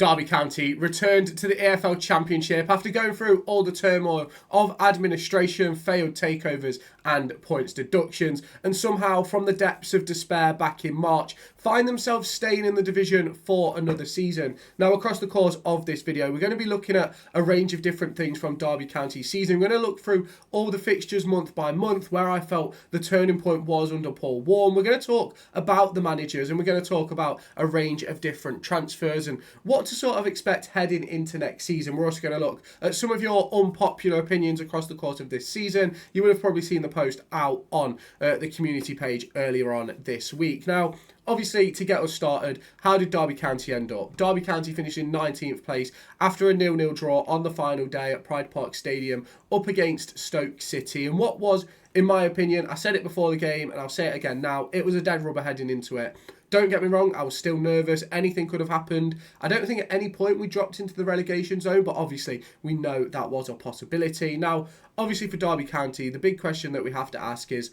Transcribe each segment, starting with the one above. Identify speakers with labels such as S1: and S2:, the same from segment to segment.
S1: Derby County returned to the EFL Championship after going through all the turmoil of administration, failed takeovers and points deductions, and somehow from the depths of despair back in March find themselves staying in the division for another season. Now, across the course of this video, we're going to be looking at a range of different things from Derby County's season. We're going to look through all the fixtures month by month, where I felt the turning point was under Paul Warne. We're going to talk about the managers, and we're going to talk about a range of different transfers and what to sort of expect heading into next season. We're also going to look at some of your unpopular opinions across the course of this season. You would have probably seen the post out on the community page earlier on this week. Now, obviously, to get us started, how did Derby County end up? Derby County finished in 19th place after a 0-0 draw on the final day at Pride Park Stadium up against Stoke City. And what was, in my opinion, I said it before the game and I'll say it again now, it was a dead rubber heading into it. Don't get me wrong, I was still nervous. Anything could have happened. I don't think at any point we dropped into the relegation zone, but obviously we know that was a possibility. Now, obviously for Derby County, the big question that we have to ask is,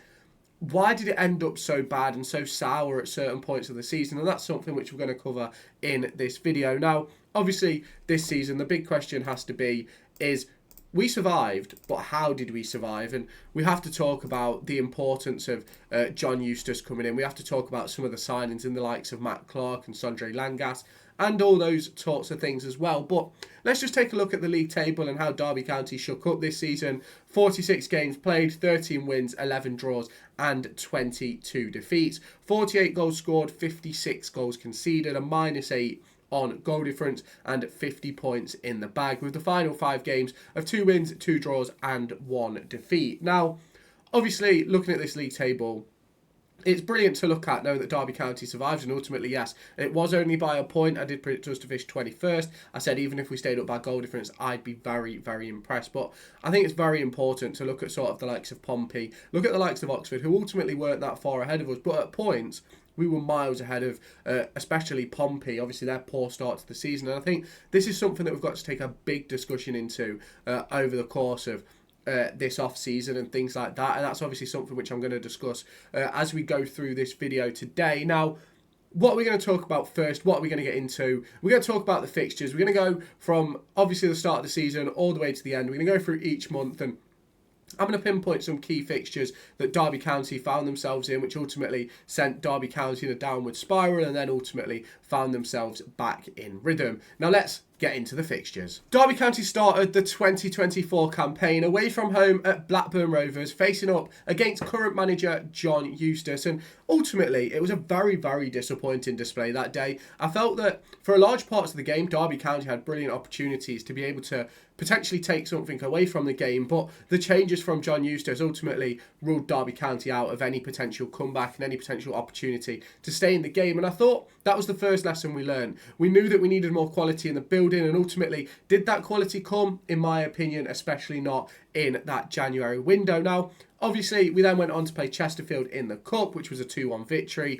S1: why did it end up so bad and so sour at certain points of the season? And that's something which we're going to cover in this video. Now, obviously, this season, the big question has to be, is we survived, but how did we survive? And we have to talk about the importance of John Eustace coming in. We have to talk about some of the signings in the likes of Matt Clark and Sondre Langas and all those sorts of things as well. But let's just take a look at the league table and how Derby County shook up this season. 46 games played, 13 wins, 11 draws and 22 defeats. 48 goals scored, 56 goals conceded, a -8 on goal difference and 50 points in the bag, with the final 5 games of 2 wins, 2 draws and 1 defeat. Now, obviously, looking at this league table, it's brilliant to look at knowing that Derby County survives, and ultimately, yes, it was only by a point. I did predict us to finish 21st. I said even if we stayed up by goal difference, I'd be very, very impressed. But I think it's very important to look at sort of the likes of Pompey, look at the likes of Oxford, who ultimately weren't that far ahead of us, but at points, we were miles ahead of, especially Pompey, obviously their poor start to the season. And I think this is something that we've got to take a big discussion into over the course of this off-season and things like that. And that's obviously something which I'm going to discuss as we go through this video today. Now, what we're going to talk about first, what are we going to get into? We're going to talk about the fixtures. We're going to go from, obviously, the start of the season all the way to the end. We're going to go through each month, and I'm going to pinpoint some key fixtures that Derby County found themselves in, which ultimately sent Derby County in a downward spiral and then ultimately found themselves back in rhythm. Now let's get into the fixtures. Derby County started the 2024 campaign away from home at Blackburn Rovers, facing up against current manager John Eustace, and ultimately it was a very, very disappointing display that day. I felt that for a large parts of the game, Derby County had brilliant opportunities to be able to potentially take something away from the game, but the changes from John Eustace ultimately ruled Derby County out of any potential comeback and any potential opportunity to stay in the game. And I thought that was the first lesson we learned. We knew that we needed more quality in the building, and ultimately, did that quality come? In my opinion, especially not in that January window. Now, obviously, we then went on to play Chesterfield in the Cup, which was a 2-1 victory.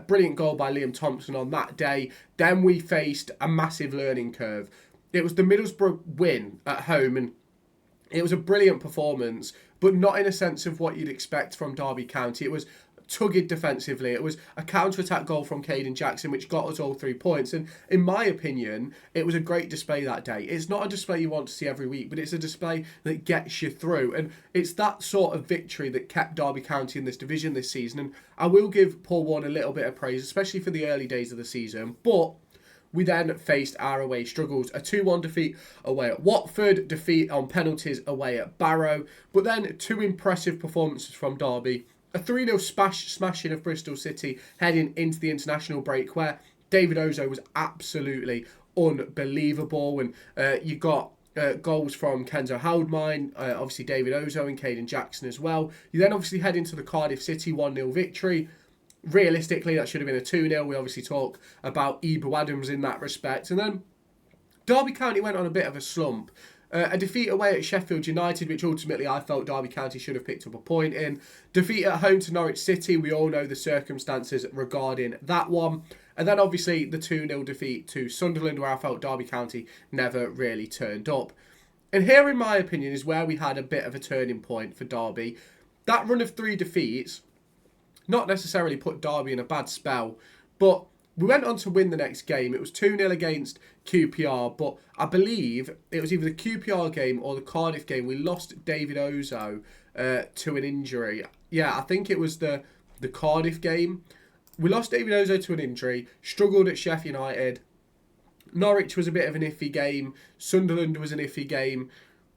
S1: Brilliant goal by Liam Thompson on that day. Then we faced a massive learning curve. It was the Middlesbrough win at home, and it was a brilliant performance, but not in a sense of what you'd expect from Derby County. It was tugged defensively. It was a counter-attack goal from Caden Jackson, which got us all 3 points. And in my opinion, it was a great display that day. It's not a display you want to see every week, but it's a display that gets you through. And it's that sort of victory that kept Derby County in this division this season. And I will give Paul Warne a little bit of praise, especially for the early days of the season. But we then faced our away struggles. A 2-1 defeat away at Watford, defeat on penalties away at Barrow, but then 2 impressive performances from Derby. A 3-0 smashing of Bristol City heading into the international break, where David Ozo was absolutely unbelievable. And you got goals from Kenzo Haldmine, obviously David Ozo and Caden Jackson as well. You then obviously head into the Cardiff City 1-0 victory. Realistically, that should have been a 2-0. We obviously talk about Ebro Adams in that respect. And then Derby County went on a bit of a slump. A defeat away at Sheffield United, which ultimately I felt Derby County should have picked up a point in. Defeat at home to Norwich City. We all know the circumstances regarding that one. And then obviously the 2-0 defeat to Sunderland, where I felt Derby County never really turned up. And here, in my opinion, is where we had a bit of a turning point for Derby. That run of 3 defeats not necessarily put Derby in a bad spell, but We went on to win the next game. It was 2-0 against QPR, but I believe it was either the QPR game or the Cardiff game. We lost David Ozo to an injury. Yeah, I think it was the Cardiff game. We lost David Ozo to an injury, struggled at Sheffield United. Norwich was a bit of an iffy game. Sunderland was an iffy game.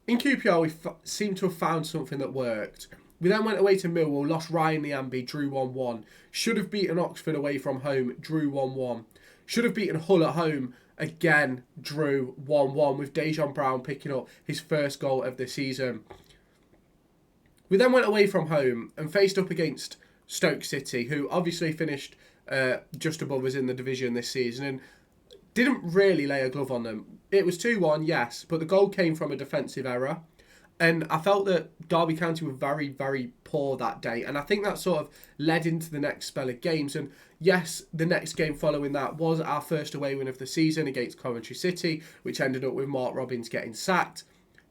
S1: In QPR, we seemed to have found something that worked. We then went away to Millwall, lost Ryan Niambi, drew 1-1. Should have beaten Oxford away from home, drew 1-1. Should have beaten Hull at home, again, drew 1-1, with Dejan Brown picking up his first goal of the season. We then went away from home and faced up against Stoke City, who obviously finished just above us in the division this season and didn't really lay a glove on them. It was 2-1, yes, but the goal came from a defensive error. And I felt that Derby County were very, very poor that day. And I think that sort of led into the next spell of games. And yes, the next game following that was our first away win of the season against Coventry City, which ended up with Mark Robbins getting sacked.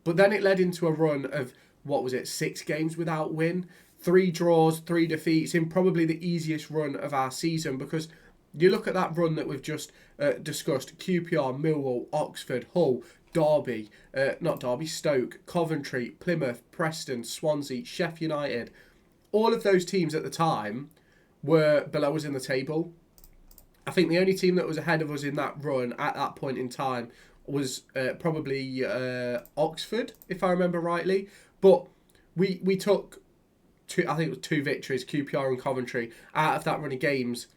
S1: But then it led into a run of, 6 games without win? 3 draws, 3 defeats in probably the easiest run of our season, because you look at that run that we've just discussed: QPR, Millwall, Oxford, Hull, Derby, Stoke, Coventry, Plymouth, Preston, Swansea, Sheffield United. All of those teams at the time were below us in the table. I think the only team that was ahead of us in that run at that point in time was probably Oxford, if I remember rightly. But we took I think it was 2 victories, QPR and Coventry, out of that run of games.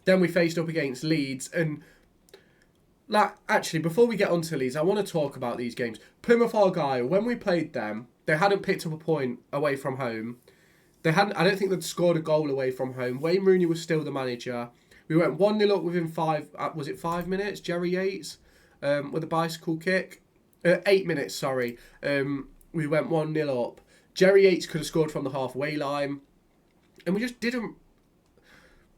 S1: Then we faced up against Leeds, and actually, before we get on to Leeds, I want to talk about these games. Plymouth Argyle, when we played them, they hadn't picked up a point away from home. I don't think they'd scored a goal away from home. Wayne Rooney was still the manager. We went 1-0 up within 5 minutes? Jerry Yates with a bicycle kick. 8 minutes, sorry. We went 1-0 up. Jerry Yates could have scored from the halfway line. And we just didn't.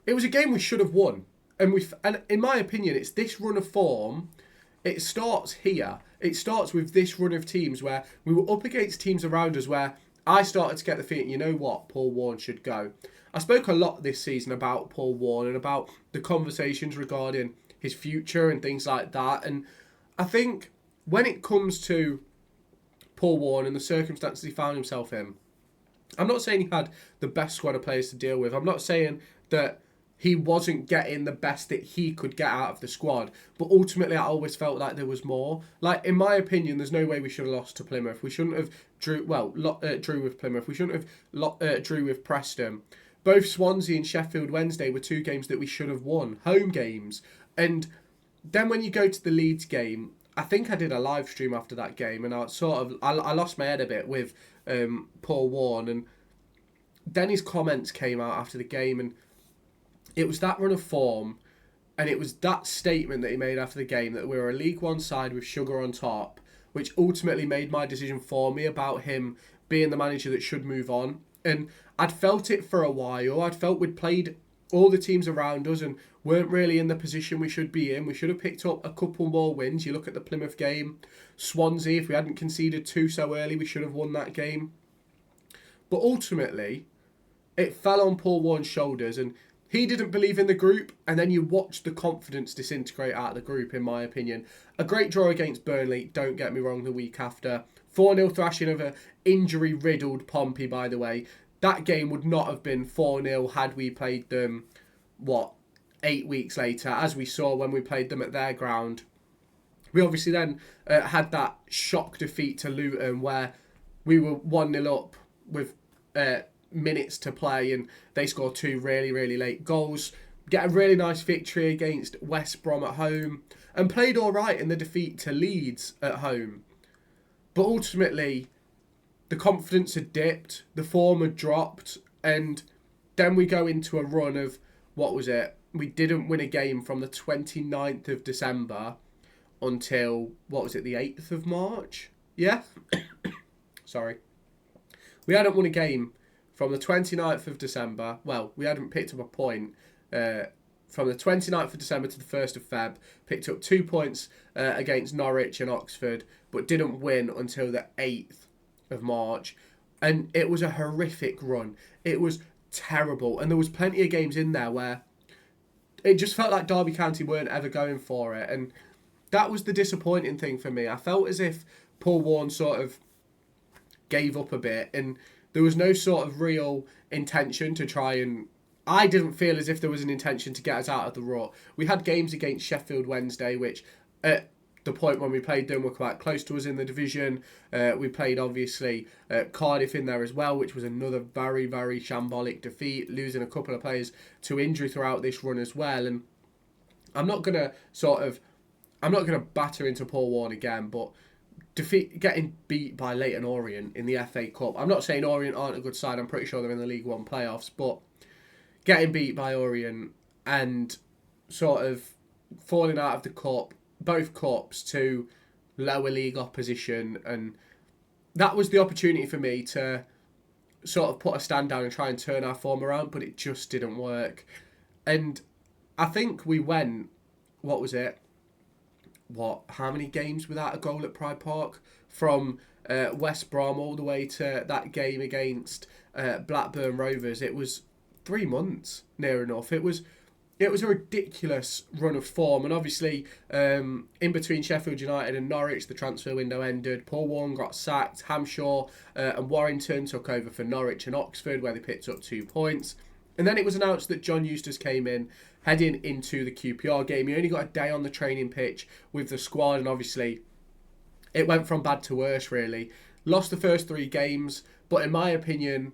S1: It was a game we should have won. And in my opinion, it's this run of form. It starts here. It starts with this run of teams where we were up against teams around us where I started to get the feeling, you know what, Paul Warne should go. I spoke a lot this season about Paul Warne and about the conversations regarding his future and things like that. And I think when it comes to Paul Warne and the circumstances he found himself in, I'm not saying he had the best squad of players to deal with. I'm not saying that he wasn't getting the best that he could get out of the squad. But ultimately, I always felt like there was more. Like, in my opinion, there's no way we should have lost to Plymouth. We shouldn't have drew with Plymouth. We shouldn't have drew with Preston. Both Swansea and Sheffield Wednesday were 2 games that we should have won. Home games. And then when you go to the Leeds game, I think I did a live stream after that game. And I lost my head a bit with Paul Warne. And then his comments came out after the game, and it was that run of form, and it was that statement that he made after the game that we were a League One side with sugar on top, which ultimately made my decision for me about him being the manager that should move on. And I'd felt it for a while. I'd felt we'd played all the teams around us and weren't really in the position we should be in. We should have picked up a couple more wins. You look at the Plymouth game. Swansea, if we hadn't conceded 2 so early, we should have won that game. But ultimately, it fell on Paul Warne's shoulders, and he didn't believe in the group, and then you watch the confidence disintegrate out of the group, in my opinion. A great draw against Burnley, don't get me wrong, the week after. 4-0 thrashing of an injury-riddled Pompey, by the way. That game would not have been 4-0 had we played them, 8 weeks later, as we saw when we played them at their ground. We obviously then had that shock defeat to Luton, where we were 1-0 up with minutes to play, and they scored 2 really, really late goals. Get a really nice victory against West Brom at home, and played all right in the defeat to Leeds at home. But ultimately, the confidence had dipped, the form had dropped, and then we go into a run of, we didn't win a game from the 29th of December until, the 8th of March? Yeah? Sorry. We hadn't won a game from the 29th of December. Well, we hadn't picked up a point from the 29th of December to the 1st of Feb. Picked up 2 points against Norwich and Oxford, but didn't win until the 8th of March. And it was a horrific run. It was terrible. And there was plenty of games in there where it just felt like Derby County weren't ever going for it, and that was the disappointing thing for me. I felt as if Paul Warne sort of gave up a bit, and there was no sort of real intention to try and... I didn't feel as if there was an intention to get us out of the rut. We had games against Sheffield Wednesday, which at the point when we played them were quite close to us in the division. We played, obviously, Cardiff in there as well, which was another very, very shambolic defeat, losing a couple of players to injury throughout this run as well. And I'm not going to batter into Paul Warne again, but getting beat by Leyton Orient in the FA Cup. I'm not saying Orient aren't a good side. I'm pretty sure they're in the League One playoffs, but getting beat by Orient and sort of falling out of the cup, both cups, to lower league opposition, and that was the opportunity for me to sort of put a stand down and try and turn our form around, but it just didn't work. And I think we went, what was it? How many games without a goal at Pride Park? From West Brom all the way to that game against Blackburn Rovers. It was 3 months, near enough. It was a ridiculous run of form, and obviously in between Sheffield United and Norwich, the transfer window ended. Paul Warne got sacked. Hamshaw and Warrington took over for Norwich and Oxford, where they picked up 2 points. And then it was announced that John Eustace came in, heading into the QPR game. He only got a day on the training pitch with the squad, and obviously it went from bad to worse, really. Lost the first 3 games, but in my opinion,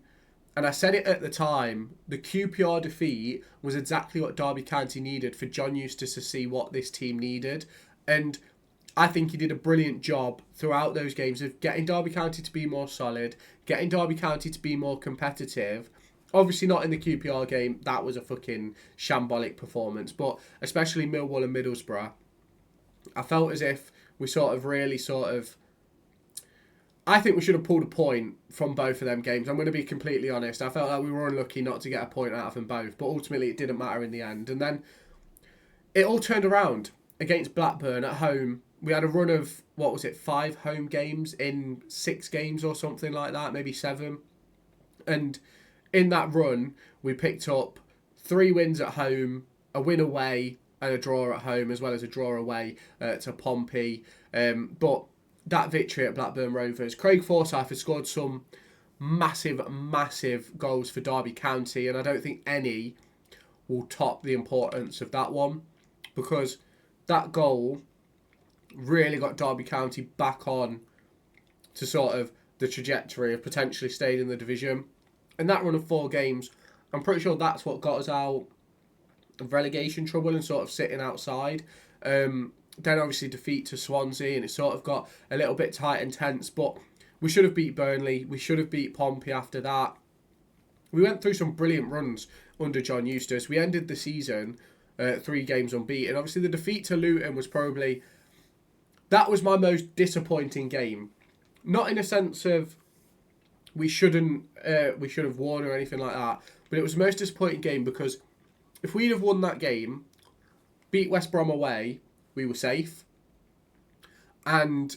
S1: and I said it at the time, the QPR defeat was exactly what Derby County needed for John Eustace to see what this team needed. And I think he did a brilliant job throughout those games of getting Derby County to be more solid, getting Derby County to be more competitive. Obviously not in the QPR game, that was a fucking shambolic performance, but especially Millwall and Middlesbrough, I felt as if we I think we should have pulled a point from both of them games. I'm going to be completely honest. I felt like we were unlucky not to get a point out of them both, but ultimately it didn't matter in the end. And then it all turned around against Blackburn at home. We had a run of, 5 home games in 6 games or something like that, maybe 7. And in that run, we picked up 3 wins at home, a win away, and a draw at home, as well as a draw away to Pompey. But that victory at Blackburn Rovers, Craig Forsyth has scored some massive, massive goals for Derby County, and I don't think any will top the importance of that one, because that goal really got Derby County back on to sort of the trajectory of potentially staying in the division. And that run of 4 games, I'm pretty sure that's what got us out of relegation trouble and sort of sitting outside. Then obviously defeat to Swansea, and it sort of got a little bit tight and tense, but we should have beat Burnley, we should have beat Pompey after that. We went through some brilliant runs under John Eustace. We ended the season 3 games unbeaten. Obviously the defeat to Luton was probably, that was my most disappointing game. Not in a sense of we should have won or anything like that, but it was the most disappointing game because if we'd have won that game, beat West Brom away, we were safe, and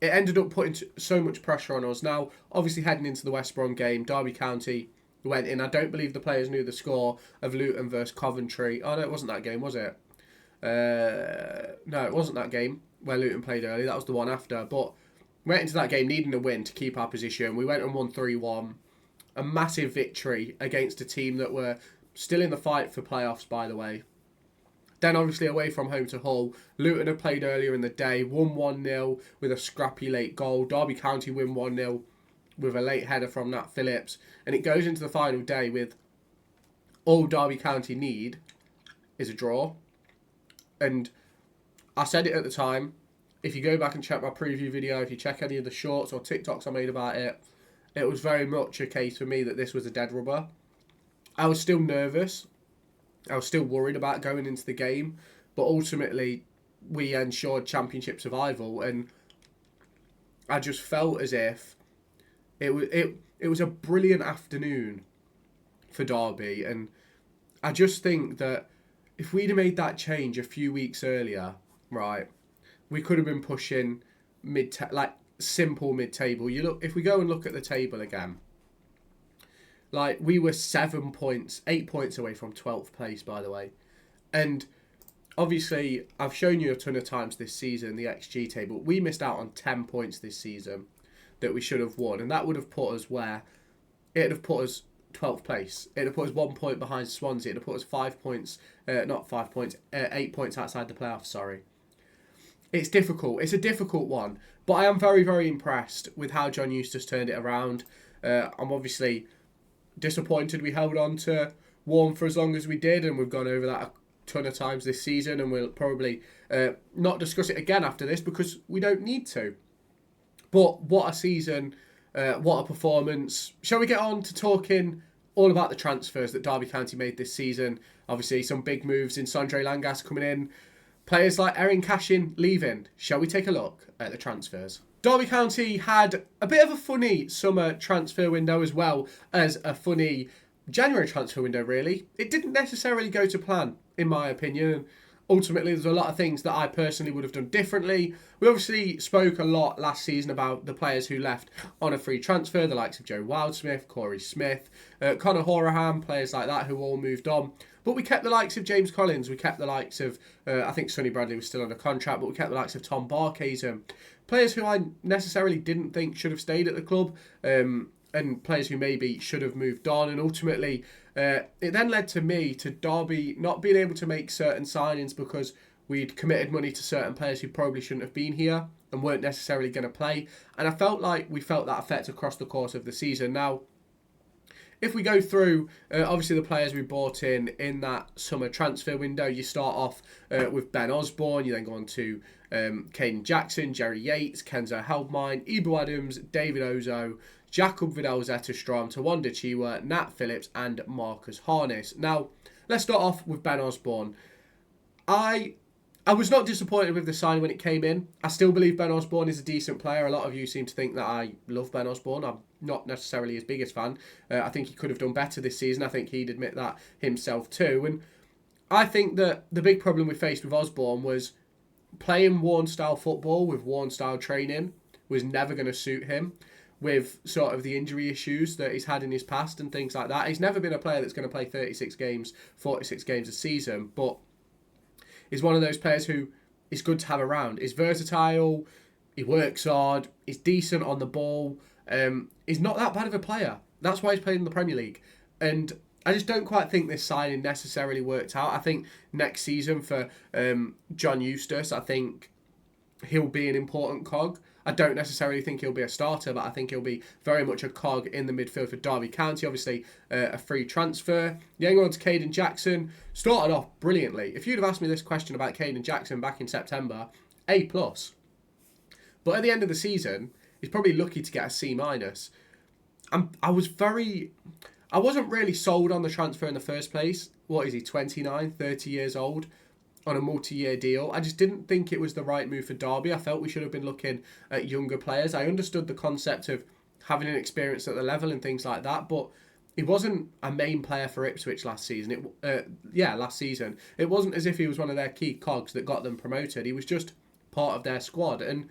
S1: it ended up putting so much pressure on us. Now, obviously heading into the West Brom game, Derby County went in. I don't believe the players knew the score of Luton versus Coventry. Oh no, it wasn't that game, was it? No, it wasn't that game where Luton played early. That was the one after. But we went into that game needing a win to keep our position. We went and won 3-1. A massive victory against a team that were still in the fight for playoffs, by the way. Then obviously away from home to Hull. Luton had played earlier in the day, won 1-0 with a scrappy late goal. Derby County win 1-0 with a late header from Nat Phillips. And it goes into the final day with all Derby County need is a draw. And I said it at the time. If you go back and check my preview video, if you check any of the shorts or TikToks I made about it, it was very much a case for me that this was a dead rubber. I was still nervous. I was still worried about going into the game, but ultimately we ensured Championship survival, and I just felt as if it was a brilliant afternoon for Derby, and I just think that if we'd have made that change a few weeks earlier, right, we could have been pushing simple mid-table. If we go and look at the table again. Like, we were 8 points away from 12th place, by the way. And obviously, I've shown you a ton of times this season, the XG table. We missed out on 10 points this season that we should have won. And that would have put us where? It'd have put us 12th place. It'd have put us 1 point behind Swansea. It'd have put us 5 points, not 5 points, 8 points outside the playoffs, sorry. It's difficult. It's a difficult one. But I am very, very impressed with how John Eustace turned it around. I'm obviously disappointed we held on to Warren for as long as we did, and we've gone over that a ton of times this season, and we'll probably not discuss it again after this because we don't need to. But what a season, what a performance. Shall we get on to talking all about the transfers that Derby County made this season? Obviously, some big moves in Sondre Langas coming in. Players like Erin Cashin leaving. Shall we take a look at the transfers? Derby County had a bit of a funny summer transfer window as well as a funny January transfer window, really. It didn't necessarily go to plan, in my opinion. Ultimately, there's a lot of things that I personally would have done differently. We obviously spoke a lot last season about the players who left on a free transfer, the likes of Joe Wildsmith, Corey Smith, Conor Horahan, players like that who all moved on. But we kept the likes of James Collins, we kept the likes of, I think Sonny Bradley was still under contract, but we kept the likes of Tom Barkhazen. Players who I necessarily didn't think should have stayed at the club, and players who maybe should have moved on. And ultimately, it then led to me, to Derby, not being able to make certain signings because we'd committed money to certain players who probably shouldn't have been here and weren't necessarily going to play. And I felt like we felt that effect across the course of the season. Now, if we go through, obviously the players we bought in that summer transfer window, you start off with Ben Osborne, you then go on to Caden Jackson, Jerry Yates, Kenzo Heldmine, Ibu Adams, David Ozo, Jacob Vidal-Zetterstrom, Tawanda Chiwa, Nat Phillips and Marcus Harness. Now, let's start off with Ben Osborne. I was not disappointed with the sign when it came in. I still believe Ben Osborne is a decent player. A lot of you seem to think that I love Ben Osborne. I'm not necessarily his biggest fan. I think he could have done better this season. I think he'd admit that himself too. And I think that the big problem we faced with Osborne was playing Warren-style football with Warren-style training was never going to suit him, with sort of the injury issues that he's had in his past and things like that. He's never been a player that's going to play 36 games, 46 games a season, but he's one of those players who is good to have around. He's versatile, he works hard, he's decent on the ball. He's not that bad of a player. That's why he's playing in the Premier League. And I just don't quite think this signing necessarily worked out. I think next season for John Eustace, I think he'll be an important cog. I don't necessarily think he'll be a starter, but I think he'll be very much a cog in the midfield for Derby County. Obviously, a free transfer. Then on to Caden Jackson. Started off brilliantly. If you'd have asked me this question about Caden Jackson back in September, A+. But at the end of the season, he's probably lucky to get a C-. I wasn't really sold on the transfer in the first place. What is he, 29, 30 years old? On a multi-year deal. I just didn't think it was the right move for Derby. I felt we should have been looking at younger players. I understood the concept of having an experience at the level and things like that, but he wasn't a main player for Ipswich last season. Last season. It wasn't as if he was one of their key cogs that got them promoted. He was just part of their squad, and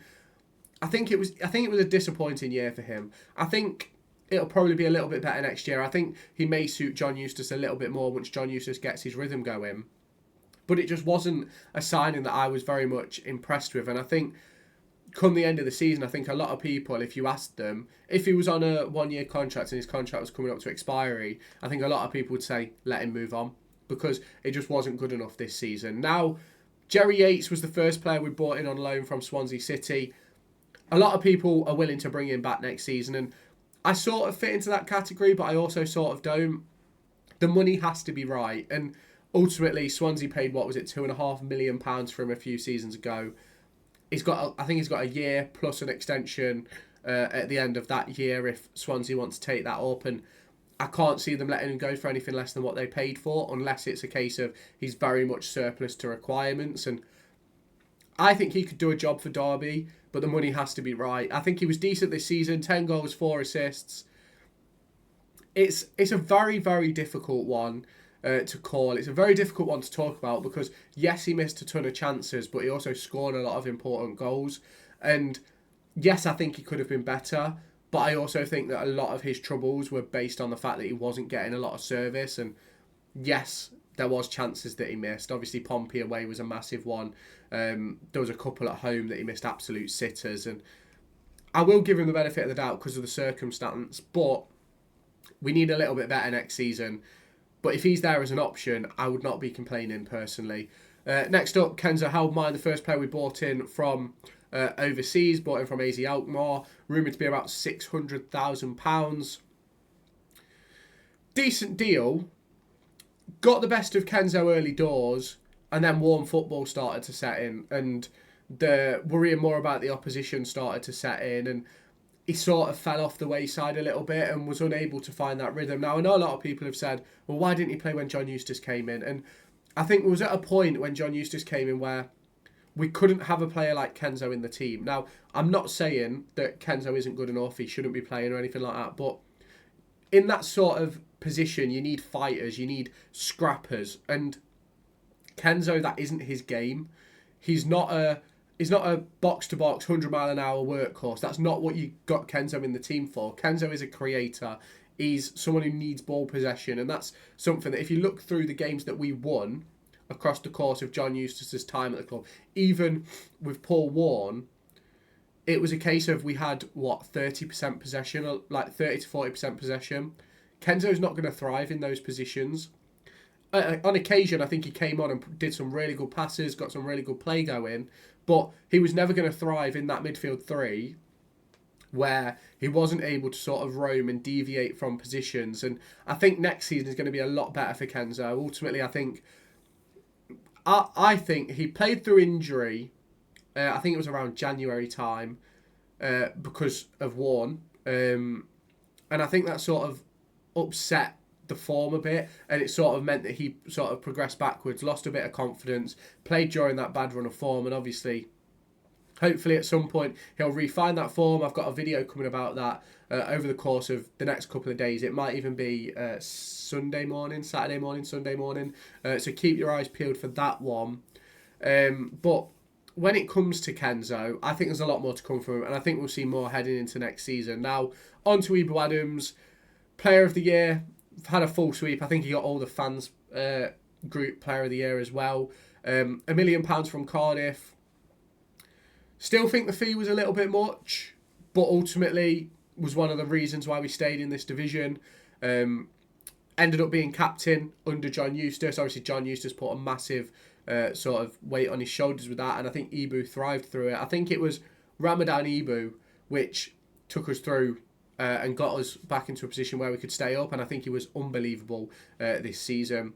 S1: I think it was a disappointing year for him. I think it'll probably be a little bit better next year. I think he may suit John Eustace a little bit more once John Eustace gets his rhythm going. But it just wasn't a signing that I was very much impressed with. And I think come the end of the season, I think a lot of people, if you asked them, if he was on a one-year contract and his contract was coming up to expiry, I think a lot of people would say, let him move on, because it just wasn't good enough this season. Now, Jerry Yates was the first player we brought in on loan from Swansea City. A lot of people are willing to bring him back next season, and I sort of fit into that category, but I also sort of don't. The money has to be right, and ultimately, Swansea paid, £2.5 million for him a few seasons ago. I think he's got a year plus an extension at the end of that year if Swansea wants to take that up. And I can't see them letting him go for anything less than what they paid for, unless it's a case of he's very much surplus to requirements. And I think he could do a job for Derby, but the money has to be right. I think he was decent this season, 10 goals, 4 assists. It's a very, very difficult one to call. It's a very difficult one to talk about because, yes, he missed a ton of chances, but he also scored a lot of important goals. And yes, I think he could have been better, but I also think that a lot of his troubles were based on the fact that he wasn't getting a lot of service. And yes, there was chances that he missed. Obviously, Pompey away was a massive one. There was a couple at home that he missed absolute sitters. And I will give him the benefit of the doubt because of the circumstance, but we need a little bit better next season. But if he's there as an option, I would not be complaining personally. Next up, Kenzo Haldmine, the first player we bought in from overseas, bought in from AZ Alkmaar, rumoured to be about £600,000. Decent deal. Got the best of Kenzo early doors, and then warm football started to set in, and the worrying more about the opposition started to set in, and he sort of fell off the wayside a little bit and was unable to find that rhythm. Now, I know a lot of people have said, well, why didn't he play when John Eustace came in? And I think it was at a point when John Eustace came in where we couldn't have a player like Kenzo in the team. Now, I'm not saying that Kenzo isn't good enough, he shouldn't be playing or anything like that, but in that sort of position, you need fighters, you need scrappers, and Kenzo, that isn't his game. He's not a box-to-box, 100-mile-an-hour workhorse. That's not what you got Kenzo in the team for. Kenzo is a creator. He's someone who needs ball possession, and that's something that if you look through the games that we won across the course of John Eustace's time at the club, even with Paul Warne, it was a case of we had, 30% possession, like 30 to 40% possession. Kenzo's not going to thrive in those positions. On occasion, I think he came on and did some really good passes, got some really good play going, but he was never going to thrive in that midfield three where he wasn't able to sort of roam and deviate from positions. And I think next season is going to be a lot better for Kenzo. Ultimately, I think he played through injury. I think it was around January time because of Warne. And I think that sort of upset the form a bit, and it sort of meant that he sort of progressed backwards, lost a bit of confidence, played during that bad run of form, and obviously, hopefully at some point, he'll refine that form. I've got a video coming about that over the course of the next couple of days. It might even be Saturday morning, Sunday morning, so keep your eyes peeled for that one. But when it comes to Kenzo, I think there's a lot more to come from him, and I think we'll see more heading into next season. Now, on to Ibu Adams, Player of the Year. Had a full sweep. I think he got all the fans group Player of the Year as well. £1 million from Cardiff. Still think the fee was a little bit much, but ultimately was one of the reasons why we stayed in this division. Ended up being captain under John Eustace. Obviously, John Eustace put a massive sort of weight on his shoulders with that, and I think Ibu thrived through it. I think it was Ramadan Ibu which took us through and got us back into a position where we could stay up, and I think he was unbelievable this season.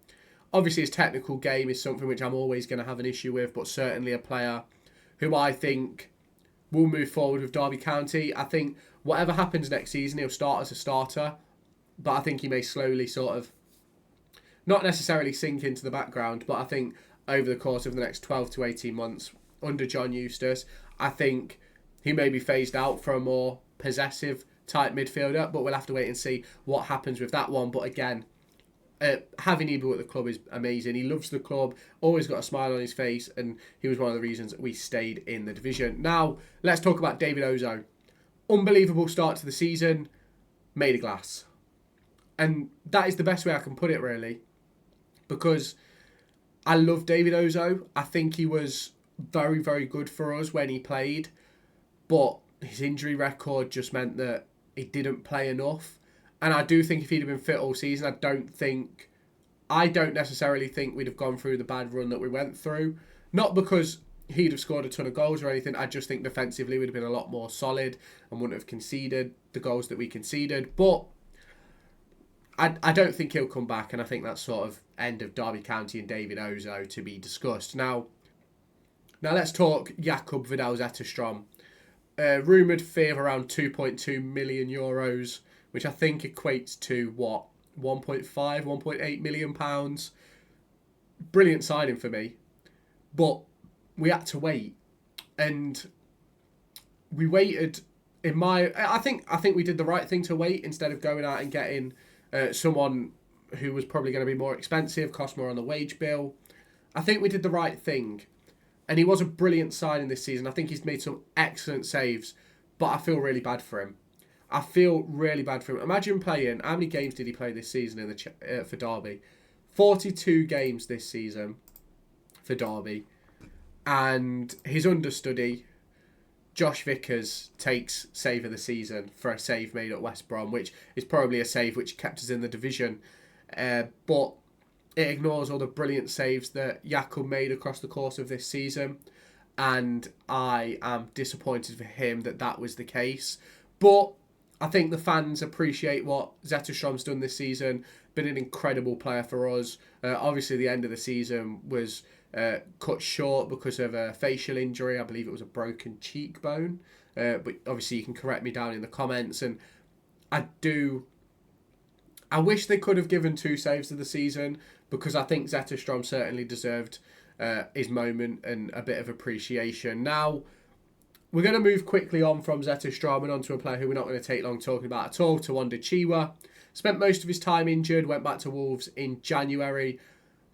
S1: Obviously, his technical game is something which I'm always going to have an issue with, but certainly a player who I think will move forward with Derby County. I think whatever happens next season, he'll start as a starter, but I think he may slowly sort of, not necessarily sink into the background, but I think over the course of the next 12 to 18 months under John Eustace, I think he may be phased out for a more possessive type midfielder, but we'll have to wait and see what happens with that one. But again, having Ibu at the club is amazing. He loves the club, always got a smile on his face, and he was one of the reasons we stayed in the division. Now, let's talk about David Ozo. Unbelievable start to the season, made of glass. And that is the best way I can put it, really, because I love David Ozo. I think he was very, very good for us when he played, but his injury record just meant that he didn't play enough. And I do think if he'd have been fit all season, I don't necessarily think we'd have gone through the bad run that we went through. Not because he'd have scored a ton of goals or anything. I just think defensively we'd have been a lot more solid and wouldn't have conceded the goals that we conceded. But I don't think he'll come back, and I think that's sort of end of Derby County and David Ozo to be discussed. Now let's talk Jakub Vidal-Zetterstrom. Rumoured fee of around €2.2 million, which I think equates to, 1.8 million pounds. Brilliant signing for me. But we had to wait. And we waited I think we did the right thing to wait instead of going out and getting someone who was probably going to be more expensive, cost more on the wage bill. I think we did the right thing. And he was a brilliant signing this season. I think he's made some excellent saves, but I feel really bad for him. Imagine playing, how many games did he play this season for Derby? 42 games this season for Derby, and his understudy, Josh Vickers, takes save of the season for a save made at West Brom, which is probably a save which kept us in the division. But it ignores all the brilliant saves that Jakub made across the course of this season. And I am disappointed for him that was the case. But I think the fans appreciate what Zetterstrom's done this season. Been an incredible player for us. Obviously, the end of the season was cut short because of a facial injury. I believe it was a broken cheekbone. But obviously, you can correct me down in the comments. And I wish they could have given 2 saves of the season, because I think Zetterstrom certainly deserved his moment and a bit of appreciation. Now, we're going to move quickly on from Zetterstrom and on to a player who we're not going to take long talking about at all, Tawanda Chiwa. Spent most of his time injured, went back to Wolves in January.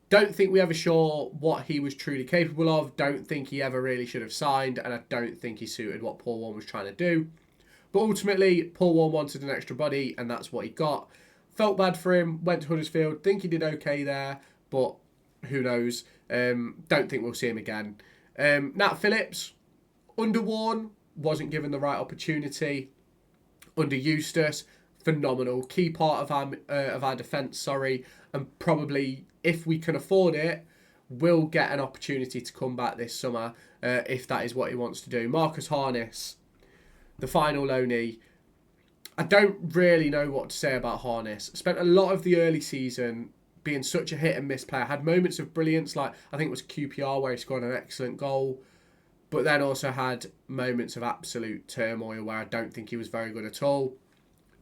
S1: Don't think we ever saw what he was truly capable of. Don't think he ever really should have signed, and I don't think he suited what Paul Warne was trying to do. But ultimately, Paul Warne wanted an extra body, and that's what he got. Felt bad for him, went to Huddersfield, think he did okay there, but who knows. Don't think we'll see him again. Nat Phillips, under Warne, wasn't given the right opportunity. Under Eustace, phenomenal. Key part of our defence, and probably, if we can afford it, will get an opportunity to come back this summer, if that is what he wants to do. Marcus Harness, the final loanee. I don't really know what to say about Harness. Spent a lot of the early season being such a hit and miss player. Had moments of brilliance, like I think it was QPR where he scored an excellent goal, but then also had moments of absolute turmoil where I don't think he was very good at all.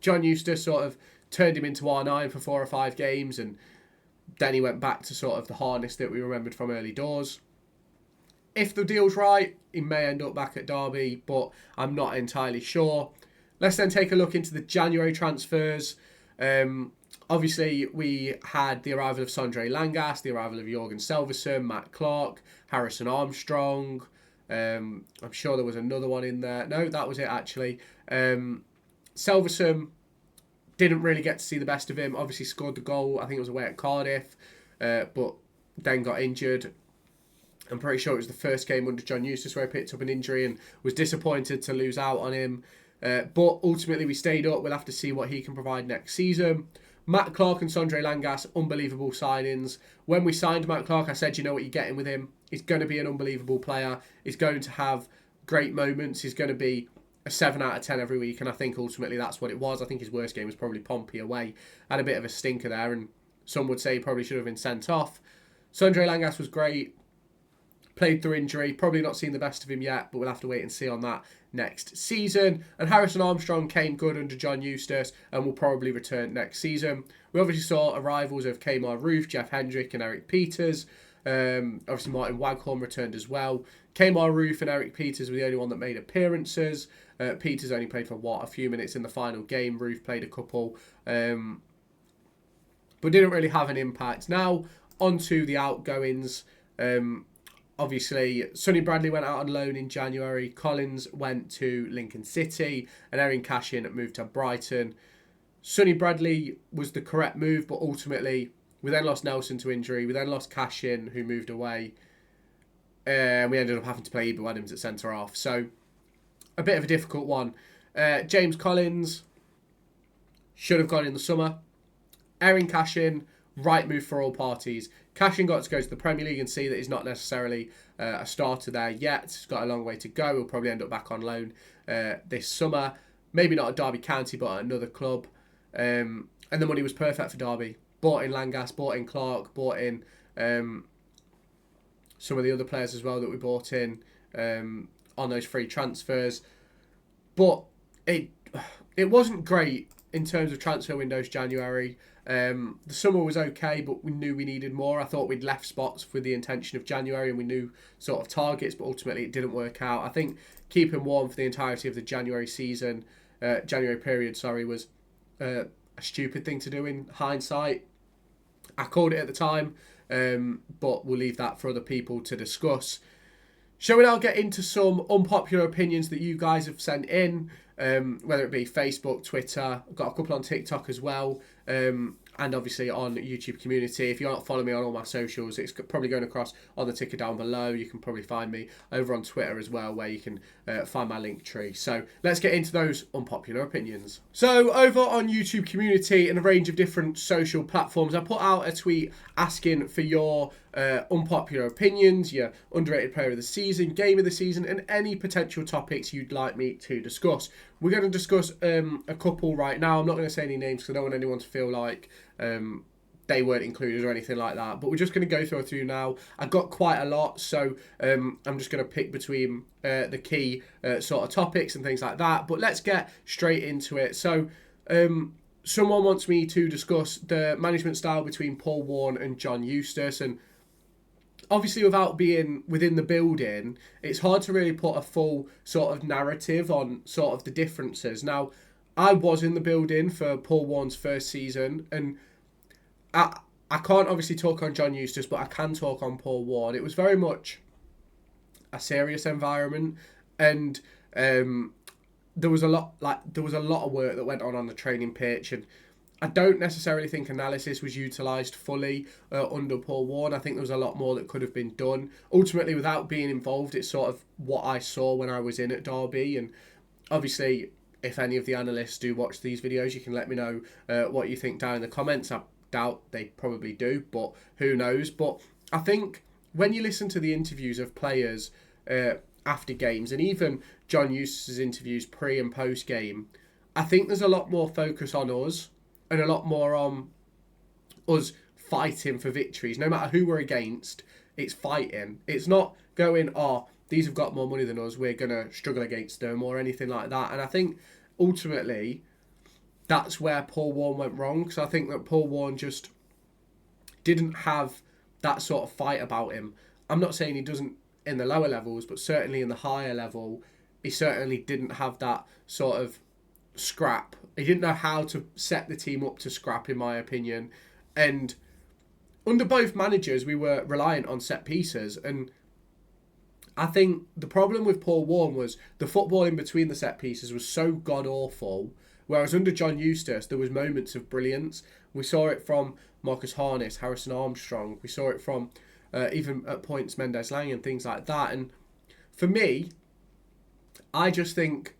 S1: John Eustace sort of turned him into R9 for 4 or 5 games, and then he went back to sort of the Harness that we remembered from early doors. If the deal's right, he may end up back at Derby, but I'm not entirely sure. Let's then take a look into the January transfers. Obviously, we had the arrival of Sondre Langas, the arrival of Jorgen Selverson, Matt Clark, Harrison Armstrong. I'm sure there was another one in there. No, that was it, actually. Selverson, didn't really get to see the best of him. Obviously scored the goal, I think it was away at Cardiff, but then got injured. I'm pretty sure it was the first game under John Eustace where he picked up an injury and was disappointed to lose out on him. But ultimately we stayed up. We'll have to see what he can provide next season. Matt Clark and Sondre Langas, unbelievable signings. When we signed Matt Clark, I said, you know what you're getting with him. He's going to be an unbelievable player. He's going to have great moments. He's going to be a 7 out of 10 every week, and I think ultimately that's what it was. I think his worst game was probably Pompey away. Had a bit of a stinker there, and some would say he probably should have been sent off. Sondre Langas was great. Played through injury. Probably not seen the best of him yet, but we'll have to wait and see on that next season. And Harrison Armstrong came good under John Eustace and will probably return next season. We obviously saw arrivals of Kmar Roof, Jeff Hendrick and Eric Peters. Obviously Martin Waghorn returned as well. Kmar Roof and Eric Peters were the only one that made appearances. Peters only played for a few minutes in the final game. Roof played a couple, but didn't really have an impact. Now onto the outgoings. Obviously, Sonny Bradley went out on loan in January. Collins went to Lincoln City, and Erin Cashin moved to Brighton. Sonny Bradley was the correct move, but ultimately we then lost Nelson to injury. We then lost Cashin, who moved away. And we ended up having to play Ibu Adams at centre-half. So, a bit of a difficult one. James Collins should have gone in the summer. Erin Cashin, right move for all parties. Cashin got to go to the Premier League and see that he's not necessarily a starter there yet. He's got a long way to go. He'll probably end up back on loan this summer. Maybe not at Derby County, but at another club. And the money was perfect for Derby. Bought in Langas, bought in Clark, bought in some of the other players as well that we bought in on those free transfers. But it wasn't great in terms of transfer windows January. The summer was okay, but we knew we needed more. I thought we'd left spots with the intention of January and we knew sort of targets, but ultimately it didn't work out. I think keeping warm for the entirety of the January period, was a stupid thing to do in hindsight. I called it at the time, but we'll leave that for other people to discuss. Shall we now get into some unpopular opinions that you guys have sent in, whether it be Facebook, Twitter. I've got a couple on TikTok as well. and obviously on YouTube community. If you're not following me on all my socials, it's probably going across on the ticker down below. You can probably find me over on Twitter as well, where you can find my link tree. So let's get into those unpopular opinions. So over on YouTube community and a range of different social platforms, I put out a tweet asking for your unpopular opinions, your underrated player of the season, game of the season, and any potential topics you'd like me to discuss. We're going to discuss a couple right now. I'm not going to say any names because I don't want anyone to feel like they weren't included or anything like that. But we're just going to go through now. I got quite a lot, so I'm just going to pick between the key sort of topics and things like that. But let's get straight into it. So someone wants me to discuss the management style between Paul Warne and John Eustace, and obviously without being within the building, it's hard to really put a full sort of narrative on sort of the differences. Now, I was in the building for Paul Warne's first season, and I can't obviously talk on John Eustace, but I can talk on Paul Warne. It was very much a serious environment, and there was a lot of work that went on the training pitch, and I don't necessarily think analysis was utilised fully under Paul Warne. I think there was a lot more that could have been done. Ultimately, without being involved, it's sort of what I saw when I was in at Derby. And obviously, if any of the analysts do watch these videos, you can let me know what you think down in the comments. I doubt they probably do, but who knows. But I think when you listen to the interviews of players after games, and even John Eustace's interviews pre and post game, I think there's a lot more focus on us and a lot more on us fighting for victories. No matter who we're against, it's fighting. It's not going, oh, these have got more money than us, we're going to struggle against them or anything like that. And I think ultimately that's where Paul Warne went wrong, because I think that Paul Warne just didn't have that sort of fight about him. I'm not saying he doesn't in the lower levels, but certainly in the higher level, he certainly didn't have that sort of scrap. He didn't know how to set the team up to scrap, in my opinion. And under both managers, we were reliant on set pieces. And I think the problem with Paul Warne was the football in between the set pieces was so god-awful, whereas under John Eustace, there was moments of brilliance. We saw it from Marcus Harness, Harrison Armstrong. We saw it from even at points Mendes-Lang and things like that. And for me, I just think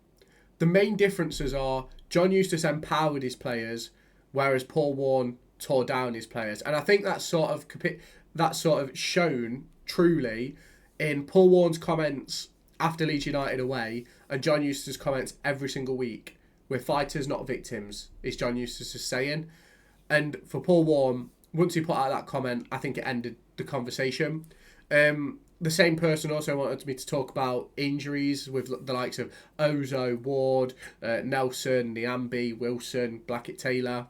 S1: the main differences are John Eustace empowered his players, whereas Paul Warne tore down his players. And I think that's sort of shown truly in Paul Warne's comments after Leeds United away and John Eustace's comments every single week. We're fighters, not victims, is John Eustace's saying. And for Paul Warne, once he put out that comment, I think it ended the conversation. The same person also wanted me to talk about injuries with the likes of Ozo, Ward, Nelson, Niambi, Wilson, Blackett-Taylor.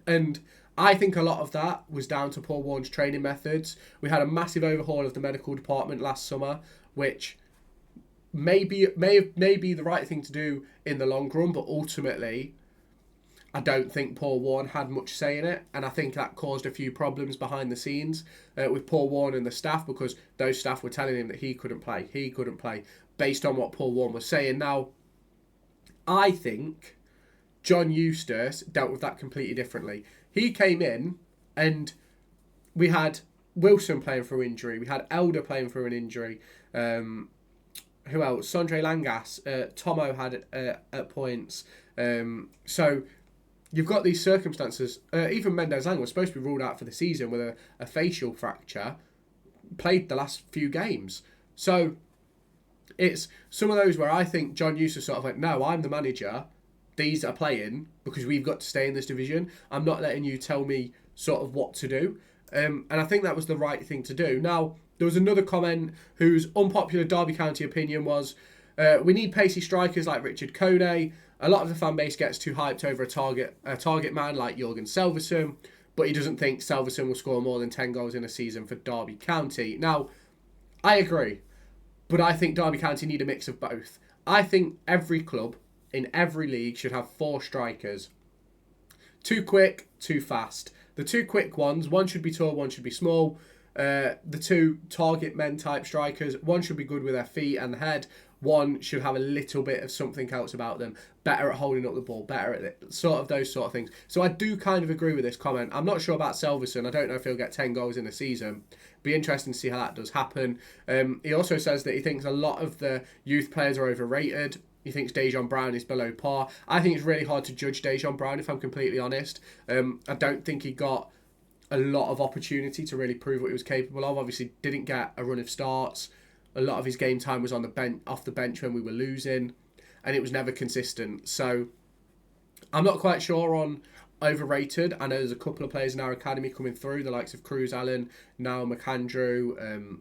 S1: And I think a lot of that was down to Paul Warne's training methods. We had a massive overhaul of the medical department last summer, which may be the right thing to do in the long run, but ultimately I don't think Paul Warne had much say in it, and I think that caused a few problems behind the scenes with Paul Warne and the staff, because those staff were telling him that he couldn't play based on what Paul Warne was saying. Now, I think John Eustace dealt with that completely differently. He came in and we had Wilson playing through injury, we had Elder playing through an injury, who else? Sondre Langas, Tomo had at points. So you've got these circumstances. Even Mendes-Lang was supposed to be ruled out for the season with a facial fracture. Played the last few games. So it's some of those where I think John Eustace sort of went, no, I'm the manager. These are playing because we've got to stay in this division. I'm not letting you tell me sort of what to do. And I think that was the right thing to do. Now, there was another comment whose unpopular Derby County opinion was, we need pacey strikers like Richard Kone. A lot of the fan base gets too hyped over a target man like Jorgen Selverson, but he doesn't think Selverson will score more than 10 goals in a season for Derby County. Now, I agree, but I think Derby County need a mix of both. I think every club in every league should have 4 strikers. 2 quick, 2 fast. The 2 quick ones, one should be tall, one should be small. The 2 target men type strikers, one should be good with their feet and the head, one should have a little bit of something else about them. Better at holding up the ball, better at it, sort of those sort of things. So I do kind of agree with this comment. I'm not sure about Selverson. I don't know if he'll get 10 goals in a season. Be interesting to see how that does happen. He also says that he thinks a lot of the youth players are overrated. He thinks Dejan Brown is below par. I think it's really hard to judge Dejan Brown, if I'm completely honest. I don't think he got a lot of opportunity to really prove what he was capable of. Obviously, didn't get a run of starts. A lot of his game time was on the bench, off the bench when we were losing, and it was never consistent. So I'm not quite sure on overrated. I know there's a couple of players in our academy coming through, the likes of Cruz Allen, now McAndrew.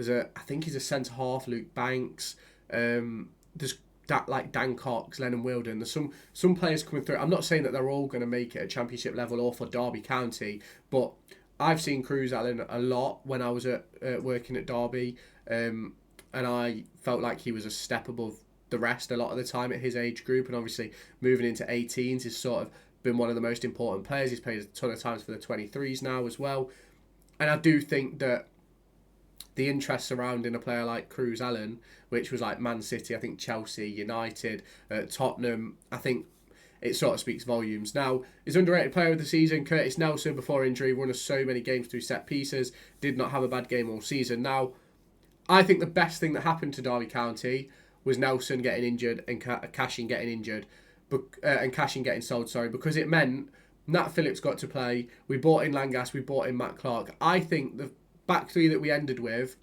S1: I think he's a centre half, Luke Banks. There's that like Dan Cox, Lennon Wilden. There's some players coming through. I'm not saying that they're all going to make it at Championship level or for Derby County, but I've seen Cruz Allen a lot when I was working at Derby, and I felt like he was a step above the rest a lot of the time at his age group. And obviously moving into 18s, he's sort of been one of the most important players. He's played a ton of times for the 23s now as well. And I do think that the interest surrounding a player like Cruz Allen, which was like Man City, I think Chelsea, United, Tottenham, I think it sort of speaks volumes. Now, his underrated player of the season, Curtis Nelson, before injury, won us so many games through set pieces, did not have a bad game all season. Now, I think the best thing that happened to Derby County was Nelson getting injured and Cashin getting injured, and Cashin getting sold, because it meant Nat Phillips got to play. We bought in Langas, we bought in Matt Clark. I think the back three that we ended with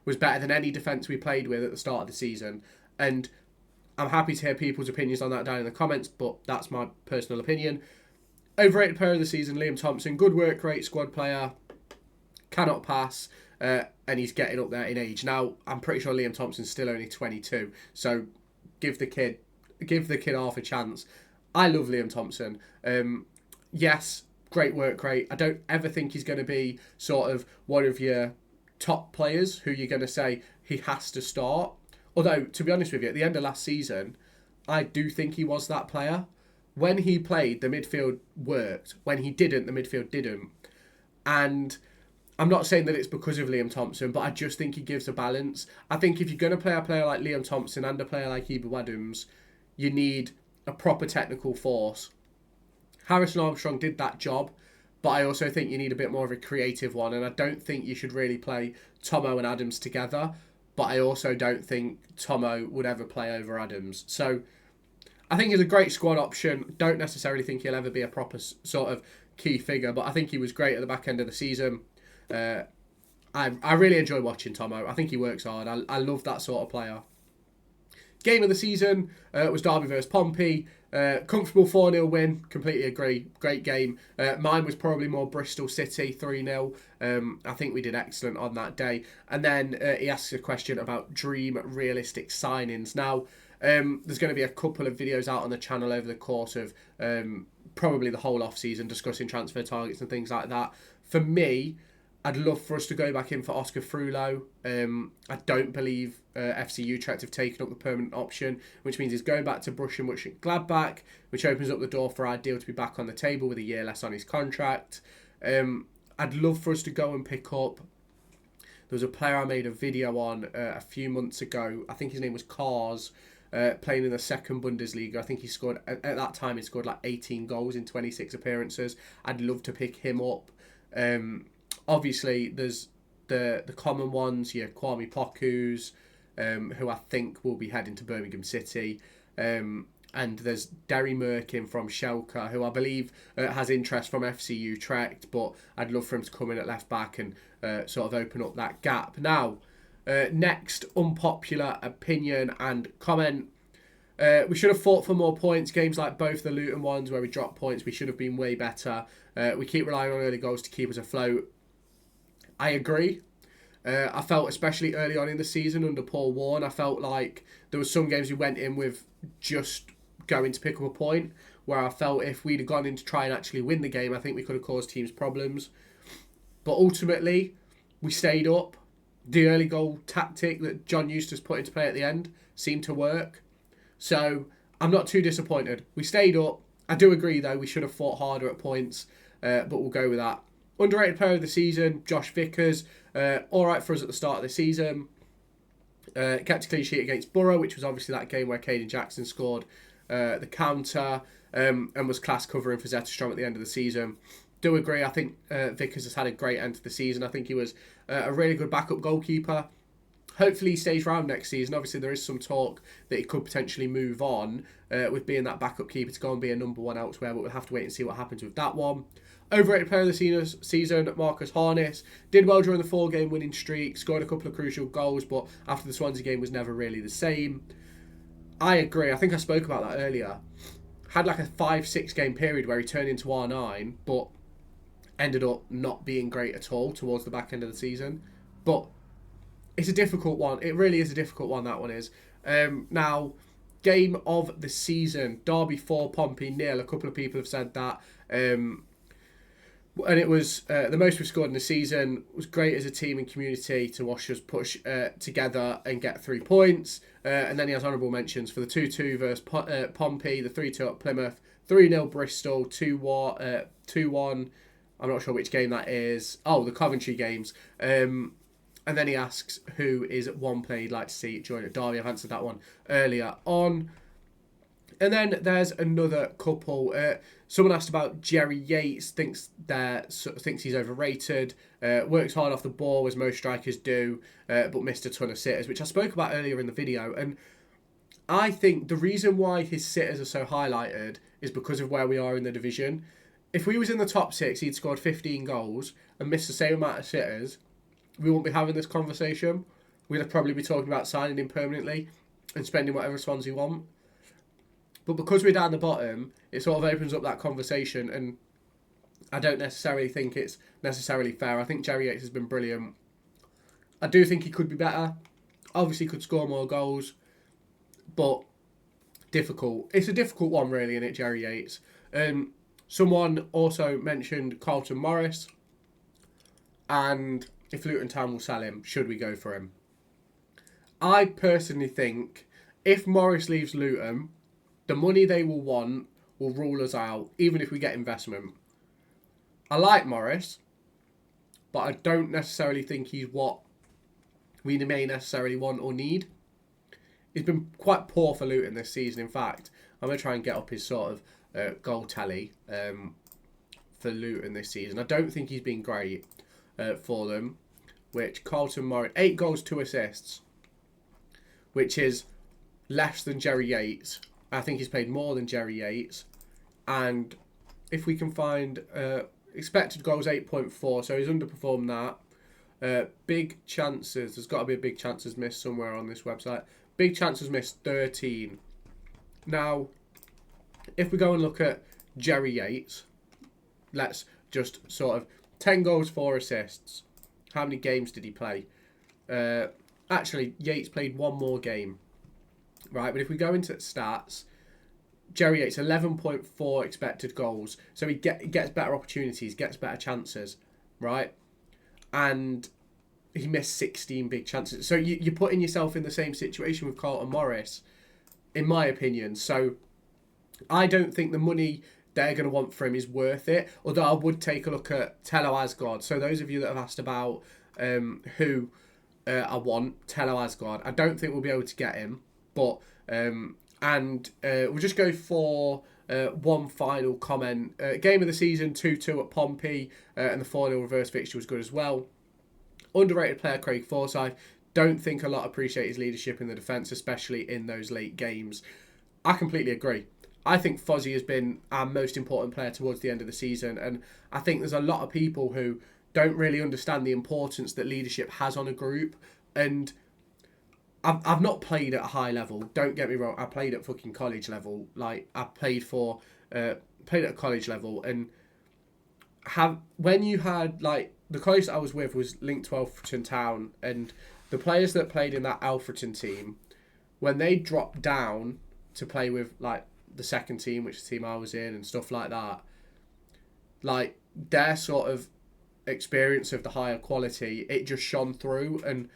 S1: was better than any defence we played with at the start of the season. And I'm happy to hear people's opinions on that down in the comments, but that's my personal opinion. Overrated player of the season, Liam Thompson. Good work rate, squad player. Cannot pass, and he's getting up there in age. Now, I'm pretty sure Liam Thompson's still only 22, so give the kid half a chance. I love Liam Thompson. Yes, great work rate. I don't ever think he's going to be sort of one of your top players who you're going to say he has to start. Although, to be honest with you, at the end of last season, I do think he was that player. When he played, the midfield worked. When he didn't, the midfield didn't. And I'm not saying that it's because of Liam Thompson, but I just think he gives a balance. I think if you're going to play a player like Liam Thompson and a player like Ibu Adams, you need a proper technical force. Harrison Armstrong did that job, but I also think you need a bit more of a creative one, and I don't think you should really play Tomo and Adams together, but I also don't think Tomo would ever play over Adams. So I think he's a great squad option. Don't necessarily think he'll ever be a proper sort of key figure, but I think he was great at the back end of the season. I really enjoy watching Tomo. I think he works hard. I love that sort of player. Game of the season was Derby versus Pompey. Comfortable 4-0 win. Completely agree. Great game. Mine was probably more Bristol City 3-0. I think we did excellent on that day. And then he asks a question about dream realistic signings. Now, there's going to be a couple of videos out on the channel over the course of probably the whole off-season discussing transfer targets and things like that. For me, I'd love for us to go back in for Oscar Frullo. I don't believe FC Utrecht have taken up the permanent option, which means he's going back to Borussia Mönchengladbach, which opens up the door for our deal to be back on the table with a year less on his contract. I'd love for us to go and pick up. There was a player I made a video on a few months ago. I think his name was Kars, playing in the second Bundesliga. I think he scored, at that time, he scored like 18 goals in 26 appearances. I'd love to pick him up. Obviously, there's the common ones, your Kwame Pokus, who I think will be heading to Birmingham City. And there's Derry Merkin from Schalke, who I believe has interest from FC Utrecht, but I'd love for him to come in at left back and sort of open up that gap. Now, next unpopular opinion and comment. We should have fought for more points. Games like both the Luton ones where we dropped points, we should have been way better. We keep relying on early goals to keep us afloat. I agree. I felt, especially early on in the season under Paul Warne, I felt like there were some games we went in with just going to pick up a point, where I felt if we'd have gone in to try and actually win the game, I think we could have caused teams problems. But ultimately, we stayed up. The early goal tactic that John Eustace put into play at the end seemed to work. So I'm not too disappointed. We stayed up. I do agree, though, we should have fought harder at points, but we'll go with that. Underrated player of the season, Josh Vickers. All right for us at the start of the season. Kept a clean sheet against Borough, which was obviously that game where Caden Jackson scored the counter, and was class covering for Zetterstrom at the end of the season. Do agree. I think Vickers has had a great end to the season. I think he was a really good backup goalkeeper. Hopefully he stays around next season. Obviously there is some talk that he could potentially move on with being that backup keeper to go and be a number one elsewhere, but we'll have to wait and see what happens with that one. Overrated player of the season, Marcus Harness. Did well during the 4-game winning streak, scored a couple of crucial goals, but after the Swansea game was never really the same. I agree. I think I spoke about that earlier. Had like a 5-6 game period where he turned into R9, but ended up not being great at all towards the back end of the season. But it's a difficult one. It really is a difficult one, that one is. Now, game of the season, Derby 4, Pompey 0. A couple of people have said that. And it was the most we've scored in the season. It was great as a team and community to watch us push together and get 3 points. And then he has honourable mentions for the 2-2 versus Pompey, the 3-2 at Plymouth, 3-0 Bristol, 2-1. I'm not sure which game that is. Oh, the Coventry games. And then he asks who is one player you'd like to see join at Derby. I've answered that one earlier on. And then there's another couple. Someone asked about Jerry Yates. Thinks he's overrated. Works hard off the ball as most strikers do, but missed a ton of sitters, which I spoke about earlier in the video. And I think the reason why his sitters are so highlighted is because of where we are in the division. If we was in the top 6, he'd scored 15 goals and missed the same amount of sitters, we wouldn't be having this conversation. We'd probably be talking about signing him permanently and spending whatever Swansea want. But because we're down the bottom, it sort of opens up that conversation, and I don't necessarily think it's necessarily fair. I think Jerry Yates has been brilliant. I do think he could be better. Obviously could score more goals, but difficult. It's a difficult one really, isn't it, Jerry Yates? Someone also mentioned Carlton Morris, and if Luton Town will sell him, should we go for him? I personally think if Morris leaves Luton, the money they will want will rule us out, even if we get investment. I like Morris, but I don't necessarily think he's what we may necessarily want or need. He's been quite poor for Luton this season. In fact, I'm going to try and get up his sort of goal tally for Luton this season. I don't think he's been great for them, which Carlton Morris, 8 goals, 2 assists, which is less than Jerry Yates. I think he's played more than Jerry Yates. And if we can find expected goals 8.4, so he's underperformed that. Big chances, there's got to be a big chances missed somewhere on this website. Big chances missed 13. Now, if we go and look at Jerry Yates, let's just sort of 10 goals, 4 assists. How many games did he play? Actually, Yates played 1 more game. Right, but if we go into stats, Jerry Yates, 11.4 expected goals. So he gets better opportunities, gets better chances, right? And he missed 16 big chances. So you're putting yourself in the same situation with Carlton Morris, in my opinion. So I don't think the money they're going to want for him is worth it. Although I would take a look at Tello Asgard. So those of you that have asked about who I want, Tello Asgard, I don't think we'll be able to get him. But we'll just go for one final comment. Game of the season, 2-2 at Pompey, and the 4-0 reverse fixture was good as well. Underrated player Craig Forsyth. Don't think a lot appreciate his leadership in the defence, especially in those late games. I completely agree. I think Fozzie has been our most important player towards the end of the season, and I think there's a lot of people who don't really understand the importance that leadership has on a group. And I've not played at a high level. Don't get me wrong. I played at fucking college level. Like I played at a college level, and when you had like the college that I was with was linked to Alfreton Town, and the players that played in that Alfreton team, when they dropped down to play with like the second team, which is the team I was in, and stuff like that, like their sort of experience of the higher quality, it just shone through, and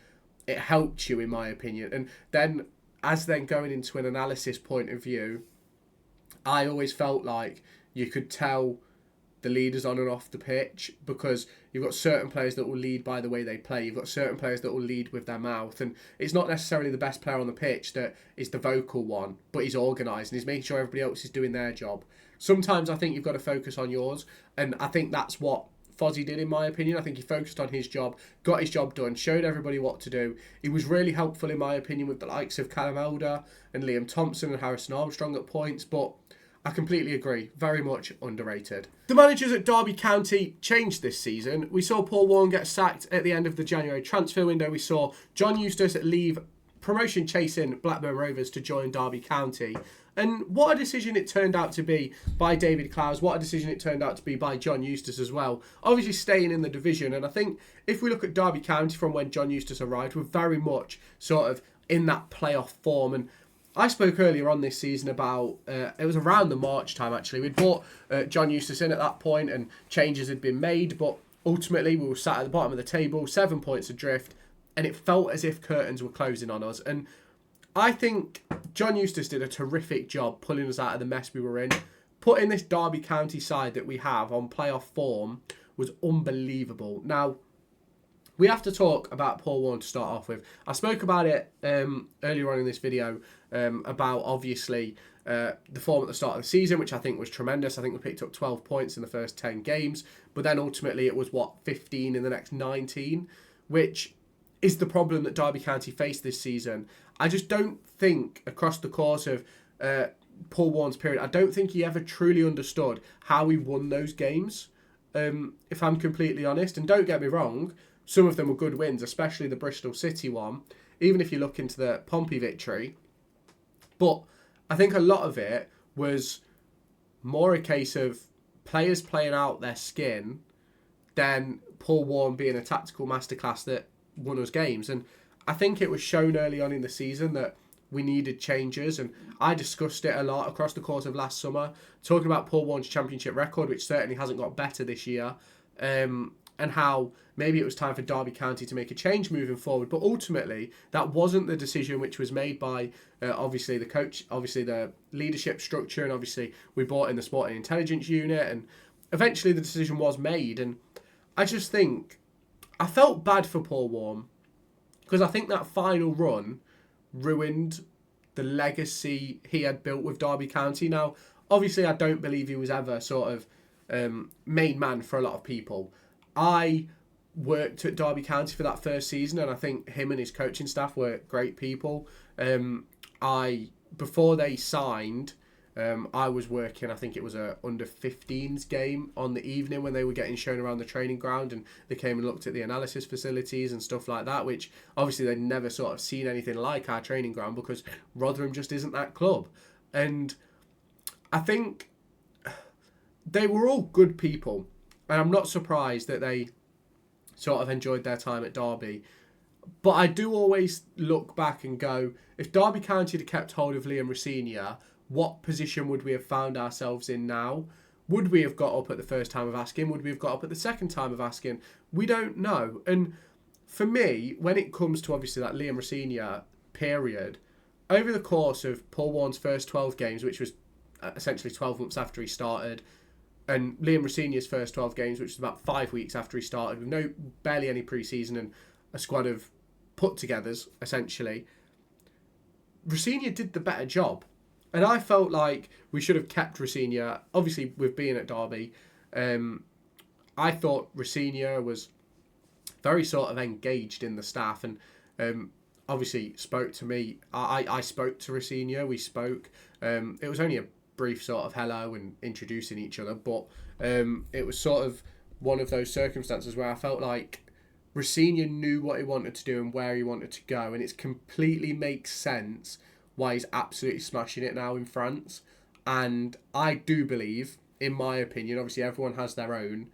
S1: it helped you, in my opinion. And then, going into an analysis point of view, I always felt like you could tell the leaders on and off the pitch, because you've got certain players that will lead by the way they play. You've got certain players that will lead with their mouth. And it's not necessarily the best player on the pitch that is the vocal one, but he's organised and he's making sure everybody else is doing their job. Sometimes I think you've got to focus on yours. And I think that's what Fozzie did, in my opinion. I think he focused on his job, got his job done, showed everybody what to do. He was really helpful, in my opinion, with the likes of Callum Elder and Liam Thompson and Harrison Armstrong at points, but I completely agree. Very much underrated. The managers at Derby County changed this season. We saw Paul Warren get sacked at the end of the January transfer window. We saw John Eustace leave promotion-chasing Blackburn Rovers to join Derby County. And what a decision it turned out to be by David Clowes. What a decision it turned out to be by John Eustace as well. Obviously staying in the division. And I think if we look at Derby County from when John Eustace arrived, we're very much sort of in that playoff form. And I spoke earlier on this season about, it was around the March time actually, we'd brought John Eustace in at that point and changes had been made, but ultimately we were sat at the bottom of the table, 7 points adrift, and it felt as if curtains were closing on us. And I think John Eustace did a terrific job pulling us out of the mess we were in. Putting this Derby County side that we have on playoff form was unbelievable. Now, we have to talk about Paul Warren to start off with. I spoke about it earlier on in this video about, obviously, the form at the start of the season, which I think was tremendous. I think we picked up 12 points in the first 10 games. But then ultimately it was, 15 in the next 19, which is the problem that Derby County faced this season. I just don't think, across the course of Paul Warren's period, I don't think he ever truly understood how he won those games, if I'm completely honest. And don't get me wrong, some of them were good wins, especially the Bristol City one, even if you look into the Pompey victory. But I think a lot of it was more a case of players playing out their skin than Paul Warren being a tactical masterclass that won us games. And I think it was shown early on in the season that we needed changes, and I discussed it a lot across the course of last summer, talking about Paul Warren's championship record, which certainly hasn't got better this year, and how maybe it was time for Derby County to make a change moving forward. But ultimately, that wasn't the decision which was made by, obviously, the coach, obviously the leadership structure, and obviously we brought in the sporting intelligence unit, and eventually the decision was made. And I just think, I felt bad for Paul Warren, because I think that final run ruined the legacy he had built with Derby County. Now, obviously, I don't believe he was ever sort of main man for a lot of people. I worked at Derby County for that first season, and I think him and his coaching staff were great people. Before they signed, I was working, I think it was a under 15s game on the evening when they were getting shown around the training ground, and they came and looked at the analysis facilities and stuff like that, which obviously they'd never sort of seen anything like our training ground, because Rotherham just isn't that club. And I think they were all good people, and I'm not surprised that they sort of enjoyed their time at Derby. But I do always look back and go, if Derby County had kept hold of Liam Rosenior, what position would we have found ourselves in now? Would we have got up at the first time of asking? Would we have got up at the second time of asking? We don't know. And for me, when it comes to obviously that Liam Rosenior period, over the course of Paul Warren's first 12 games, which was essentially 12 months after he started, and Liam Rosenior's first 12 games, which was about 5 weeks after he started, with barely any pre-season and a squad of put-togethers, essentially, Rosenior did the better job. And I felt like we should have kept Rosenior, obviously with being at Derby. I thought Rosenior was very sort of engaged in the staff, and obviously spoke to me. I spoke to Rosenior, we spoke. It was only a brief sort of hello and introducing each other, but it was sort of one of those circumstances where I felt like Rosenior knew what he wanted to do and where he wanted to go, and it completely makes sense why he's absolutely smashing it now in France. And I do believe, in my opinion, obviously everyone has their own,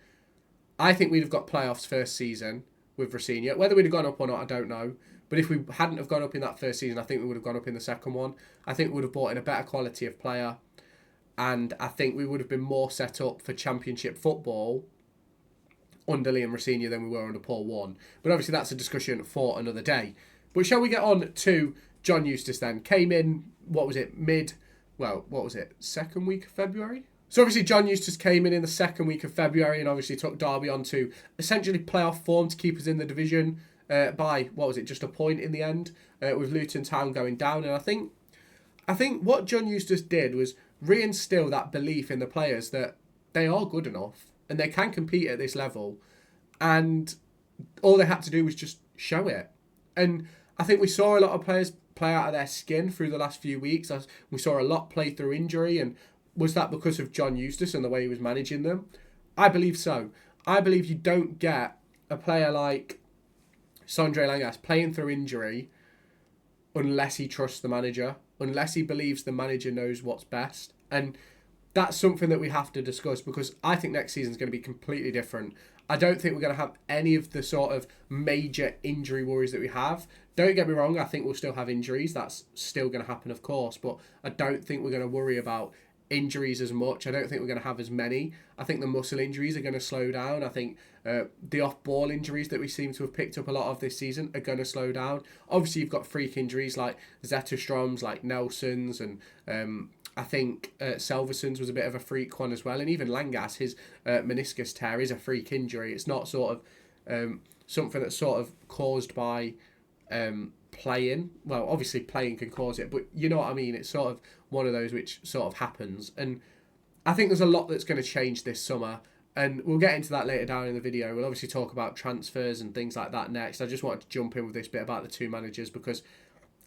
S1: I think we'd have got playoffs first season with Rosenior. Whether we'd have gone up or not, I don't know. But if we hadn't have gone up in that first season, I think we would have gone up in the second one. I think we would have brought in a better quality of player, and I think we would have been more set up for championship football under Liam Rosenior than we were under Paul Warren. But obviously that's a discussion for another day. But shall we get on to John Eustace then? Came in, second week of February? So obviously John Eustace came in the second week of February and obviously took Derby on to essentially playoff form to keep us in the division by, what was it, just a point in the end, with Luton Town going down. And I think what John Eustace did was reinstill that belief in the players that they are good enough and they can compete at this level. And all they had to do was just show it. And I think we saw a lot of players play out of their skin through the last few weeks. We saw a lot play through injury. And was that because of John Eustace and the way he was managing them? I believe so. I believe you don't get a player like Sondre Langas playing through injury unless he trusts the manager, unless he believes the manager knows what's best. And that's something that we have to discuss, because I think next season is going to be completely different. I don't think we're going to have any of the sort of major injury worries that we have. Don't get me wrong, I think we'll still have injuries. That's still going to happen, of course. But I don't think we're going to worry about injuries as much. I don't think we're going to have as many. I think the muscle injuries are going to slow down. I think the off-ball injuries that we seem to have picked up a lot of this season are going to slow down. Obviously, you've got freak injuries like Zetterstrom's, like Nelson's, and I think Selverson's was a bit of a freak one as well. And even Langas, his meniscus tear is a freak injury. It's not sort of something that's sort of caused by playing. Well, obviously playing can cause it, but you know what I mean. It's sort of one of those which sort of happens. And I think there's a lot that's going to change this summer. And we'll get into that later down in the video. We'll obviously talk about transfers and things like that next. I just wanted to jump in with this bit about the two managers, because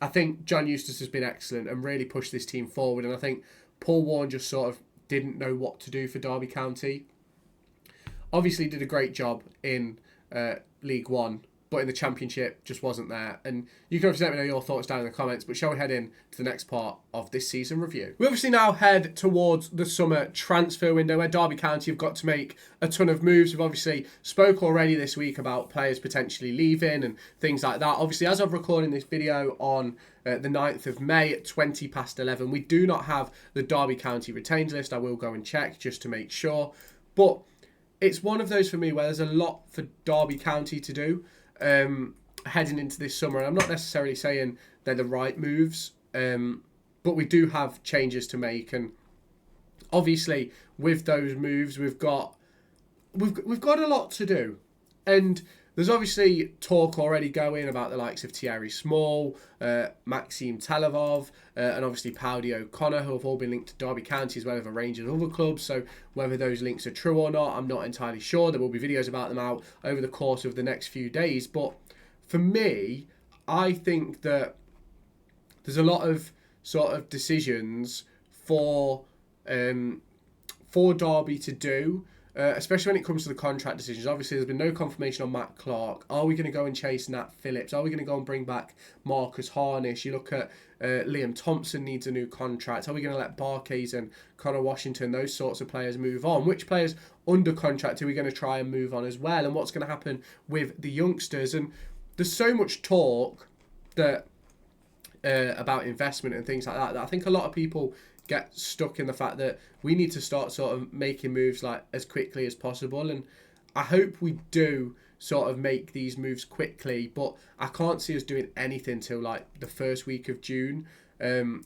S1: I think John Eustace has been excellent and really pushed this team forward. And I think Paul Warne just sort of didn't know what to do for Derby County. Obviously did a great job in League One, but in the Championship just wasn't there. And you can obviously let me know your thoughts down in the comments, but shall we head in to the next part of this season review? We obviously now head towards the summer transfer window, where Derby County have got to make a ton of moves. We've obviously spoke already this week about players potentially leaving and things like that. Obviously, as of recording this video on the 9th of May at 20 past 11, we do not have the Derby County retained list. I will go and check just to make sure. But it's one of those for me where there's a lot for Derby County to do heading into this summer. And I'm not necessarily saying they're the right moves, but we do have changes to make. And obviously with those moves, we've got a lot to do. And there's obviously talk already going about the likes of Thierry Small, Maxime Televov, and obviously Powdy O'Connor, who have all been linked to Derby County as well as a range of other clubs. So whether those links are true or not, I'm not entirely sure. There will be videos about them out over the course of the next few days. But for me, I think that there's a lot of sort of decisions for Derby to do. Especially when it comes to the contract decisions. Obviously, there's been no confirmation on Matt Clark. Are we going to go and chase Nat Phillips? Are we going to go and bring back Marcus Harnish? You look at Liam Thompson needs a new contract. Are we going to let Barkes and Connor Washington, those sorts of players, move on? Which players under contract are we going to try and move on as well? And what's going to happen with the youngsters? And there's so much talk that about investment and things like that I think a lot of people get stuck in the fact that we need to start sort of making moves like as quickly as possible. And I hope we do sort of make these moves quickly, but I can't see us doing anything till like the first week of June.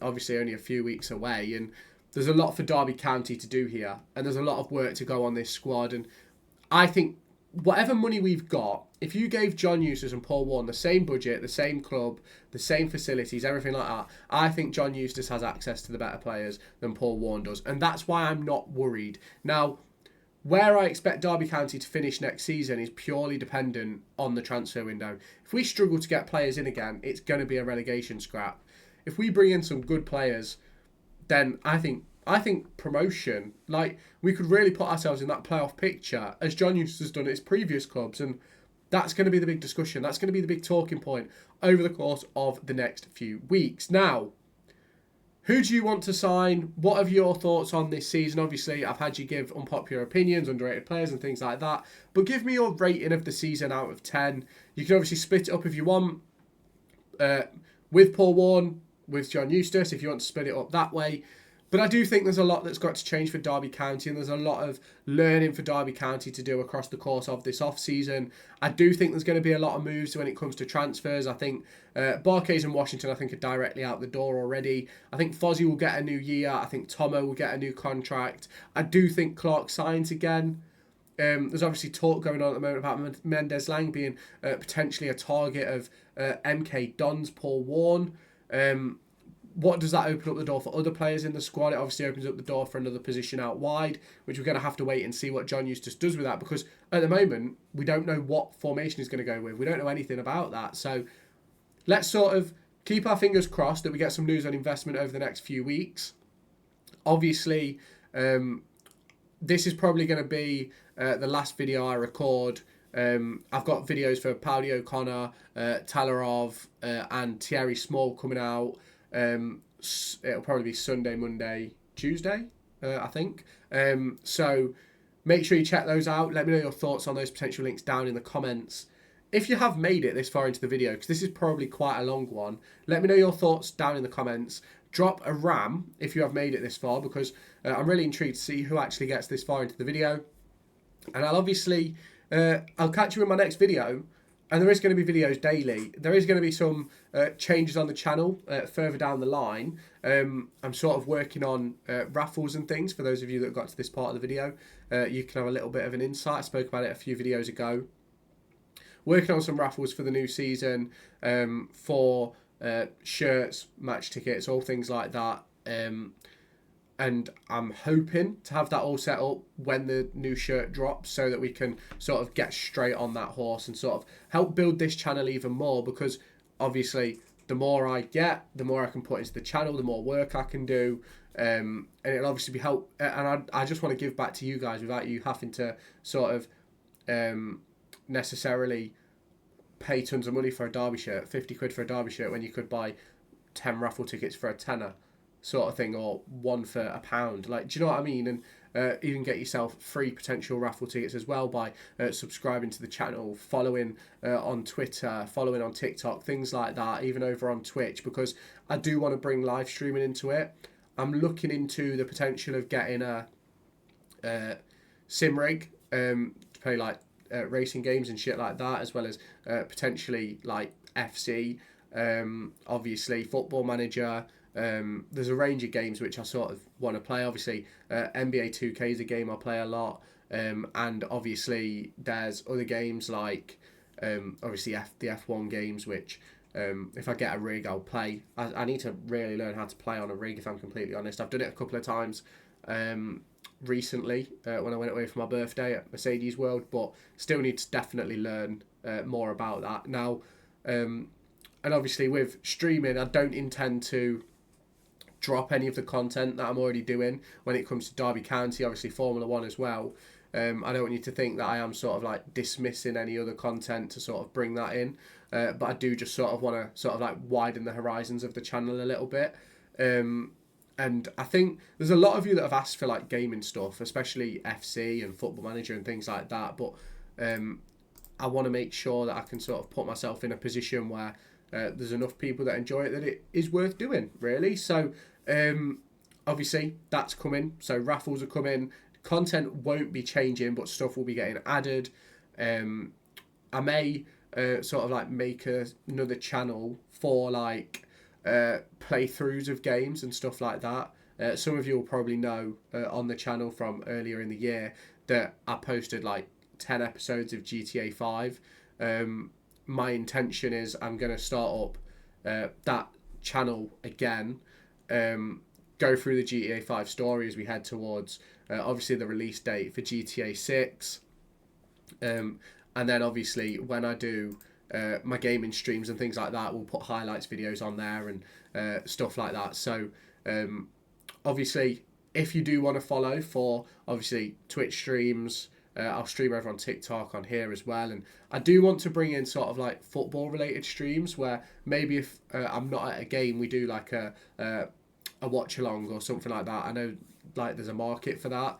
S1: Obviously only a few weeks away, and there's a lot for Derby County to do here, and there's a lot of work to go on this squad. And I think whatever money we've got, if you gave John Eustace and Paul Warne the same budget, the same club, the same facilities, everything like that, I think John Eustace has access to the better players than Paul Warne does. And that's why I'm not worried. Now, where I expect Derby County to finish next season is purely dependent on the transfer window. If we struggle to get players in again, it's going to be a relegation scrap. If we bring in some good players, then I think promotion, like, we could really put ourselves in that playoff picture as John Eustace has done at his previous clubs, and that's going to be the big discussion. That's going to be the big talking point over the course of the next few weeks. Now, who do you want to sign? What are your thoughts on this season? Obviously, I've had you give unpopular opinions, underrated players and things like that, but give me your rating of the season out of 10. You can obviously split it up if you want, with Paul Warne, with John Eustace, if you want to split it up that way. But I do think there's a lot that's got to change for Derby County, and there's a lot of learning for Derby County to do across the course of this off-season. I do think there's going to be a lot of moves when it comes to transfers. I think Barkes and Washington, I think, are directly out the door already. I think Fozzie will get a new year. I think Tomo will get a new contract. I do think Clark signs again. There's obviously talk going on at the moment about Mendes Lang being potentially a target of MK Dons, Paul Warne. What does that open up the door for other players in the squad? It obviously opens up the door for another position out wide, which we're going to have to wait and see what John Eustace does with that, because at the moment, we don't know what formation he's going to go with. We don't know anything about that. So let's sort of keep our fingers crossed that we get some news on investment over the next few weeks. Obviously, this is probably going to be the last video I record. I've got videos for Pauli O'Connor, Talarov, and Thierry Small coming out. It'll probably be Sunday, Monday, Tuesday, I think. So make sure you check those out. Let me know your thoughts on those potential links down in the comments. If you have made it this far into the video, because this is probably quite a long one, let me know your thoughts down in the comments. Drop a RAM if you have made it this far, because I'm really intrigued to see who actually gets this far into the video. And I'll obviously, I'll catch you in my next video. And there is going to be videos daily. There is going to be some changes on the channel further down the line. I'm sort of working on raffles and things. For those of you that got to this part of the video, you can have a little bit of an insight. I spoke about it a few videos ago. Working on some raffles for the new season, for shirts, match tickets, all things like that. And I'm hoping to have that all set up when the new shirt drops, so that we can sort of get straight on that horse and sort of help build this channel even more, because obviously the more I get, the more I can put into the channel, the more work I can do, and it'll obviously be help. And I just want to give back to you guys without you having to sort of necessarily pay tons of money for a Derby shirt, 50 quid for a Derby shirt, when you could buy 10 raffle tickets for a tenner, sort of thing, or one for £1. Like, do you know what I mean? And even get yourself free potential raffle tickets as well by subscribing to the channel, following on Twitter, following on TikTok, things like that, even over on Twitch, because I do want to bring live streaming into it. I'm looking into the potential of getting a sim rig to play like racing games and shit like that, as well as potentially like FC, obviously Football Manager. There's a range of games which I sort of want to play. Obviously, NBA 2K is a game I play a lot, and obviously there's other games like obviously the F1 games, which if I get a rig, I'll play. I need to really learn how to play on a rig, if I'm completely honest. I've done it a couple of times recently when I went away for my birthday at Mercedes World, but still need to definitely learn more about that now. And obviously with streaming, I don't intend to drop any of the content that I'm already doing when it comes to Derby County, obviously Formula 1 as well. I don't want you to think that I am sort of like dismissing any other content to sort of bring that in, but I do just sort of want to sort of like widen the horizons of the channel a little bit. And I think there's a lot of you that have asked for like gaming stuff, especially FC and Football Manager and things like that, but I want to make sure that I can sort of put myself in a position where there's enough people that enjoy it that it is worth doing, really. So obviously that's coming, so raffles are coming, content won't be changing, but stuff will be getting added. I may sort of like make another channel for like playthroughs of games and stuff like that. Some of you will probably know on the channel from earlier in the year that I posted like 10 episodes of GTA 5. My intention is I'm going to start up that channel again, go through the GTA 5 story as we head towards obviously the release date for GTA 6, and then obviously when I do my gaming streams and things like that, we'll put highlights videos on there and stuff like that. So obviously if you do want to follow for obviously Twitch streams, I'll stream over on TikTok, on here as well, and I do want to bring in sort of like football related streams where maybe if I'm not at a game, we do like a watch along or something like that. I know like there's a market for that,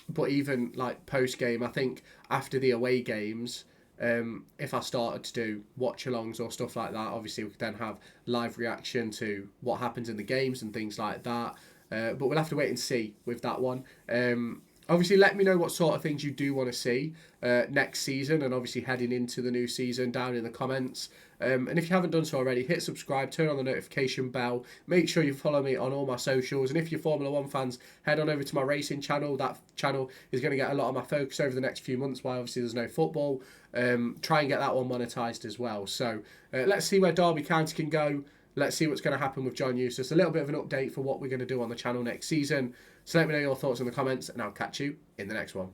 S1: but even like post game, I think after the away games, if I started to do watch-alongs or stuff like that, obviously we could then have live reaction to what happens in the games and things like that. But we'll have to wait and see with that one. Obviously, let me know what sort of things you do want to see next season, and obviously heading into the new season down in the comments. And if you haven't done so already, hit subscribe, turn on the notification bell, make sure you follow me on all my socials. And if you're Formula One fans, head on over to my racing channel. That channel is going to get a lot of my focus over the next few months while obviously there's no football. Try and get that one monetised as well. So let's see where Derby County can go. Let's see what's going to happen with John Eustace. A little bit of an update for what we're going to do on the channel next season. So let me know your thoughts in the comments, and I'll catch you in the next one.